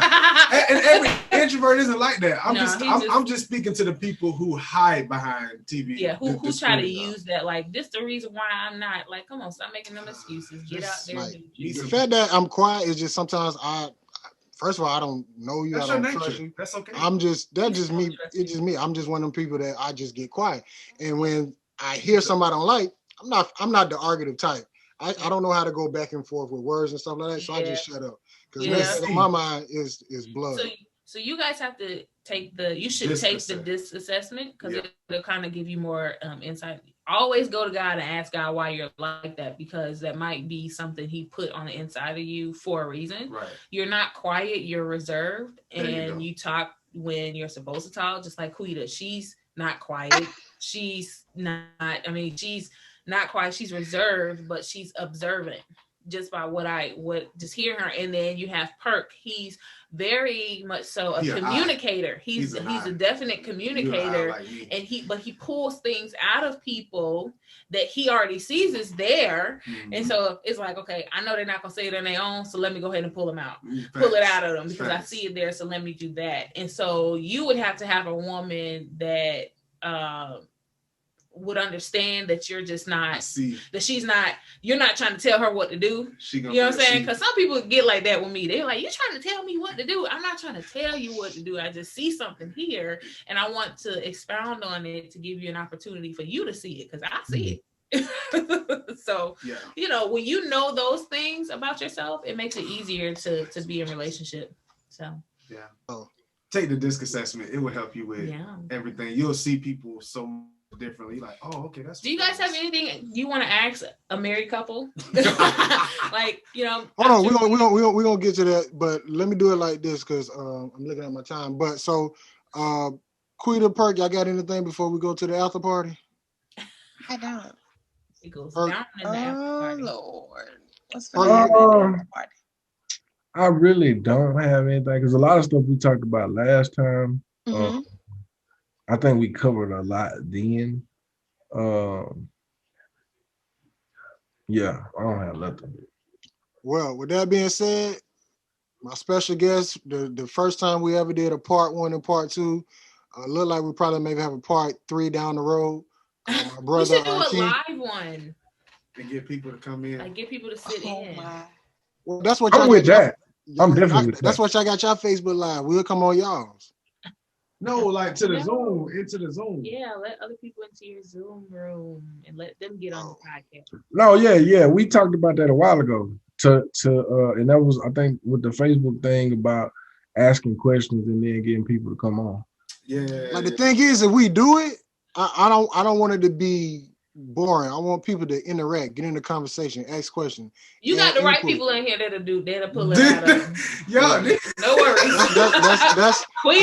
Speaker 8: And every introvert isn't like that. I'm just speaking to the people who hide behind TV.
Speaker 7: Yeah, who try to use that. Like, this the reason why I'm not like, come on, stop making them excuses. Get out there.
Speaker 6: Like, the fact that I'm quiet is just sometimes first of all, I don't know you.
Speaker 8: That's
Speaker 6: I don't
Speaker 8: your
Speaker 6: trust
Speaker 8: nature.
Speaker 6: you.
Speaker 8: That's okay.
Speaker 6: That's just me. It's just me. I'm just one of them people that I just get quiet. And when I hear somebody I don't like, I'm not the argumentative type. I don't know how to go back and forth with words and stuff like that. So I just shut up. Because next thing in my mind is blood.
Speaker 7: So you guys have to take the DISC assessment because it'll kind of give you more insight. Always go to God and ask God why you're like that, because that might be something he put on the inside of you for a reason.
Speaker 8: Right.
Speaker 7: You're not quiet, you're reserved, and you talk when you're supposed to talk, just like Quita. She's not quiet. She's not quiet, she's reserved, but she's observant. Just by just hearing her. And then you have Perk. He's very much so a communicator. He's a definite communicator, and he pulls things out of people that he already sees is there. Mm-hmm. And so it's like, okay, I know they're not gonna say it on their own, so let me go ahead and pull them out, pull it out of them because I see it there. So let me do that. And so you would have to have a woman that would understand that you're just not, that she's not, you're not trying to tell her what to do. You know what I'm saying? Because some people get like that with me. They're like, you're trying to tell me what to do. I'm not trying to tell you what to do. I just see something here and I want to expound on it to give you an opportunity for you to see it, because I see it. So, you know, when you know those things about yourself, it makes it easier to be in a relationship. So,
Speaker 8: take the DISC assessment. It will help you with everything. You'll see people so differently, like, oh, okay, that's. Do
Speaker 7: you guys have anything you want to ask a married couple? Like, you know.
Speaker 6: Hold on, we're gonna get to that, but let me do it like this because I'm looking at my time. But so, Quita, Perk, y'all got anything before we go to the after party?
Speaker 9: I don't.
Speaker 7: It goes down in the after party.
Speaker 9: Lord, what's for the after party?
Speaker 4: I really don't have anything because a lot of stuff we talked about last time.
Speaker 9: Mm-hmm.
Speaker 4: I think we covered a lot then. Yeah, I don't have nothing.
Speaker 6: Well, with that being said, my special guest, the first time we ever did a part 1 and part 2, look like we probably maybe have a part 3 down the road. My brother,
Speaker 7: we should do a live one.
Speaker 8: And get people to come in.
Speaker 7: Like get people to sit in.
Speaker 6: Well, that's what
Speaker 4: I'm with that. I'm definitely with that.
Speaker 6: That's what y'all got y'all Facebook Live. We'll come on y'all's.
Speaker 8: No, like to the Zoom, into the Zoom.
Speaker 7: Yeah, let other people into your Zoom room and let them get on the podcast.
Speaker 4: No, yeah. We talked about that a while ago. And that was, I think, with the Facebook thing about asking questions and then getting people to come on.
Speaker 8: Yeah.
Speaker 6: Like the thing is, if we do it, I don't want it to be boring. I want people to interact, get in the conversation, ask questions.
Speaker 7: You got the right people in here that'll pull it out of. No worries.
Speaker 6: That's
Speaker 7: we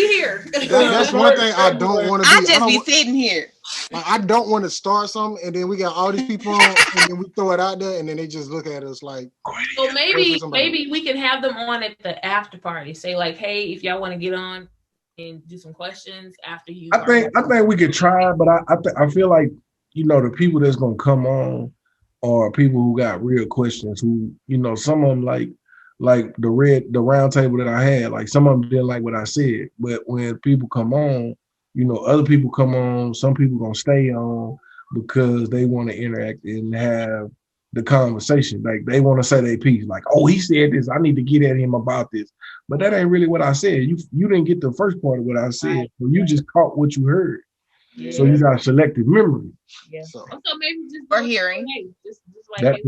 Speaker 7: here.
Speaker 6: That's one thing I don't want to be.
Speaker 9: I just be sitting here.
Speaker 6: I don't want to start something and then we got all these people on and then we throw it out there and then they just look at us like.
Speaker 7: So maybe we can have them on at the after party. Say like, hey, if y'all want to get on and do some questions after you.
Speaker 4: I think we could try, but I feel like, you know, the people that's gonna come on are people who got real questions. Who, you know, some of them like the round table that I had, like some of them didn't like what I said, but when people come on, you know, other people come on. Some people gonna stay on because they want to interact and have the conversation. Like they want to say their piece. Like, oh, he said this. I need to get at him about this. But that ain't really what I said. You didn't get the first part of what I said. So you just caught what you heard. Yeah. So you got selective memory.
Speaker 7: Yeah. So maybe just
Speaker 9: for hearing.
Speaker 7: Just like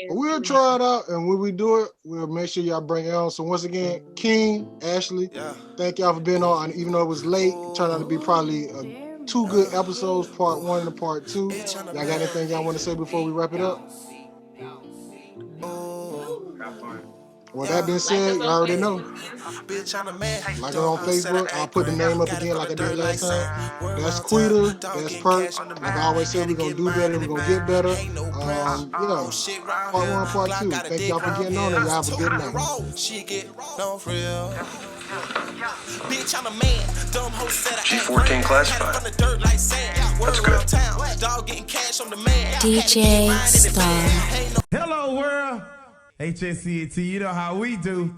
Speaker 6: we'll try it out, and when we do it, we'll make sure y'all bring it on. So once again, King, Ashley, thank y'all for being on. And even though it was late, it turned out to be probably 2 good episodes, part 1 and part 2. Y'all got anything y'all want to say before we wrap it up? Well, that being said, you already know. Like it on Facebook. I'll put the name up again like I did last time. That's Quita. That's Perk. Like I always say, we're going to do better. We're going to get better. Yeah. Part 1, part 2. Thank y'all for getting on, and y'all have a good night.
Speaker 12: G14 classified. That's good.
Speaker 2: DJ Star.
Speaker 13: Hello, world. HSCAT, you know how we do.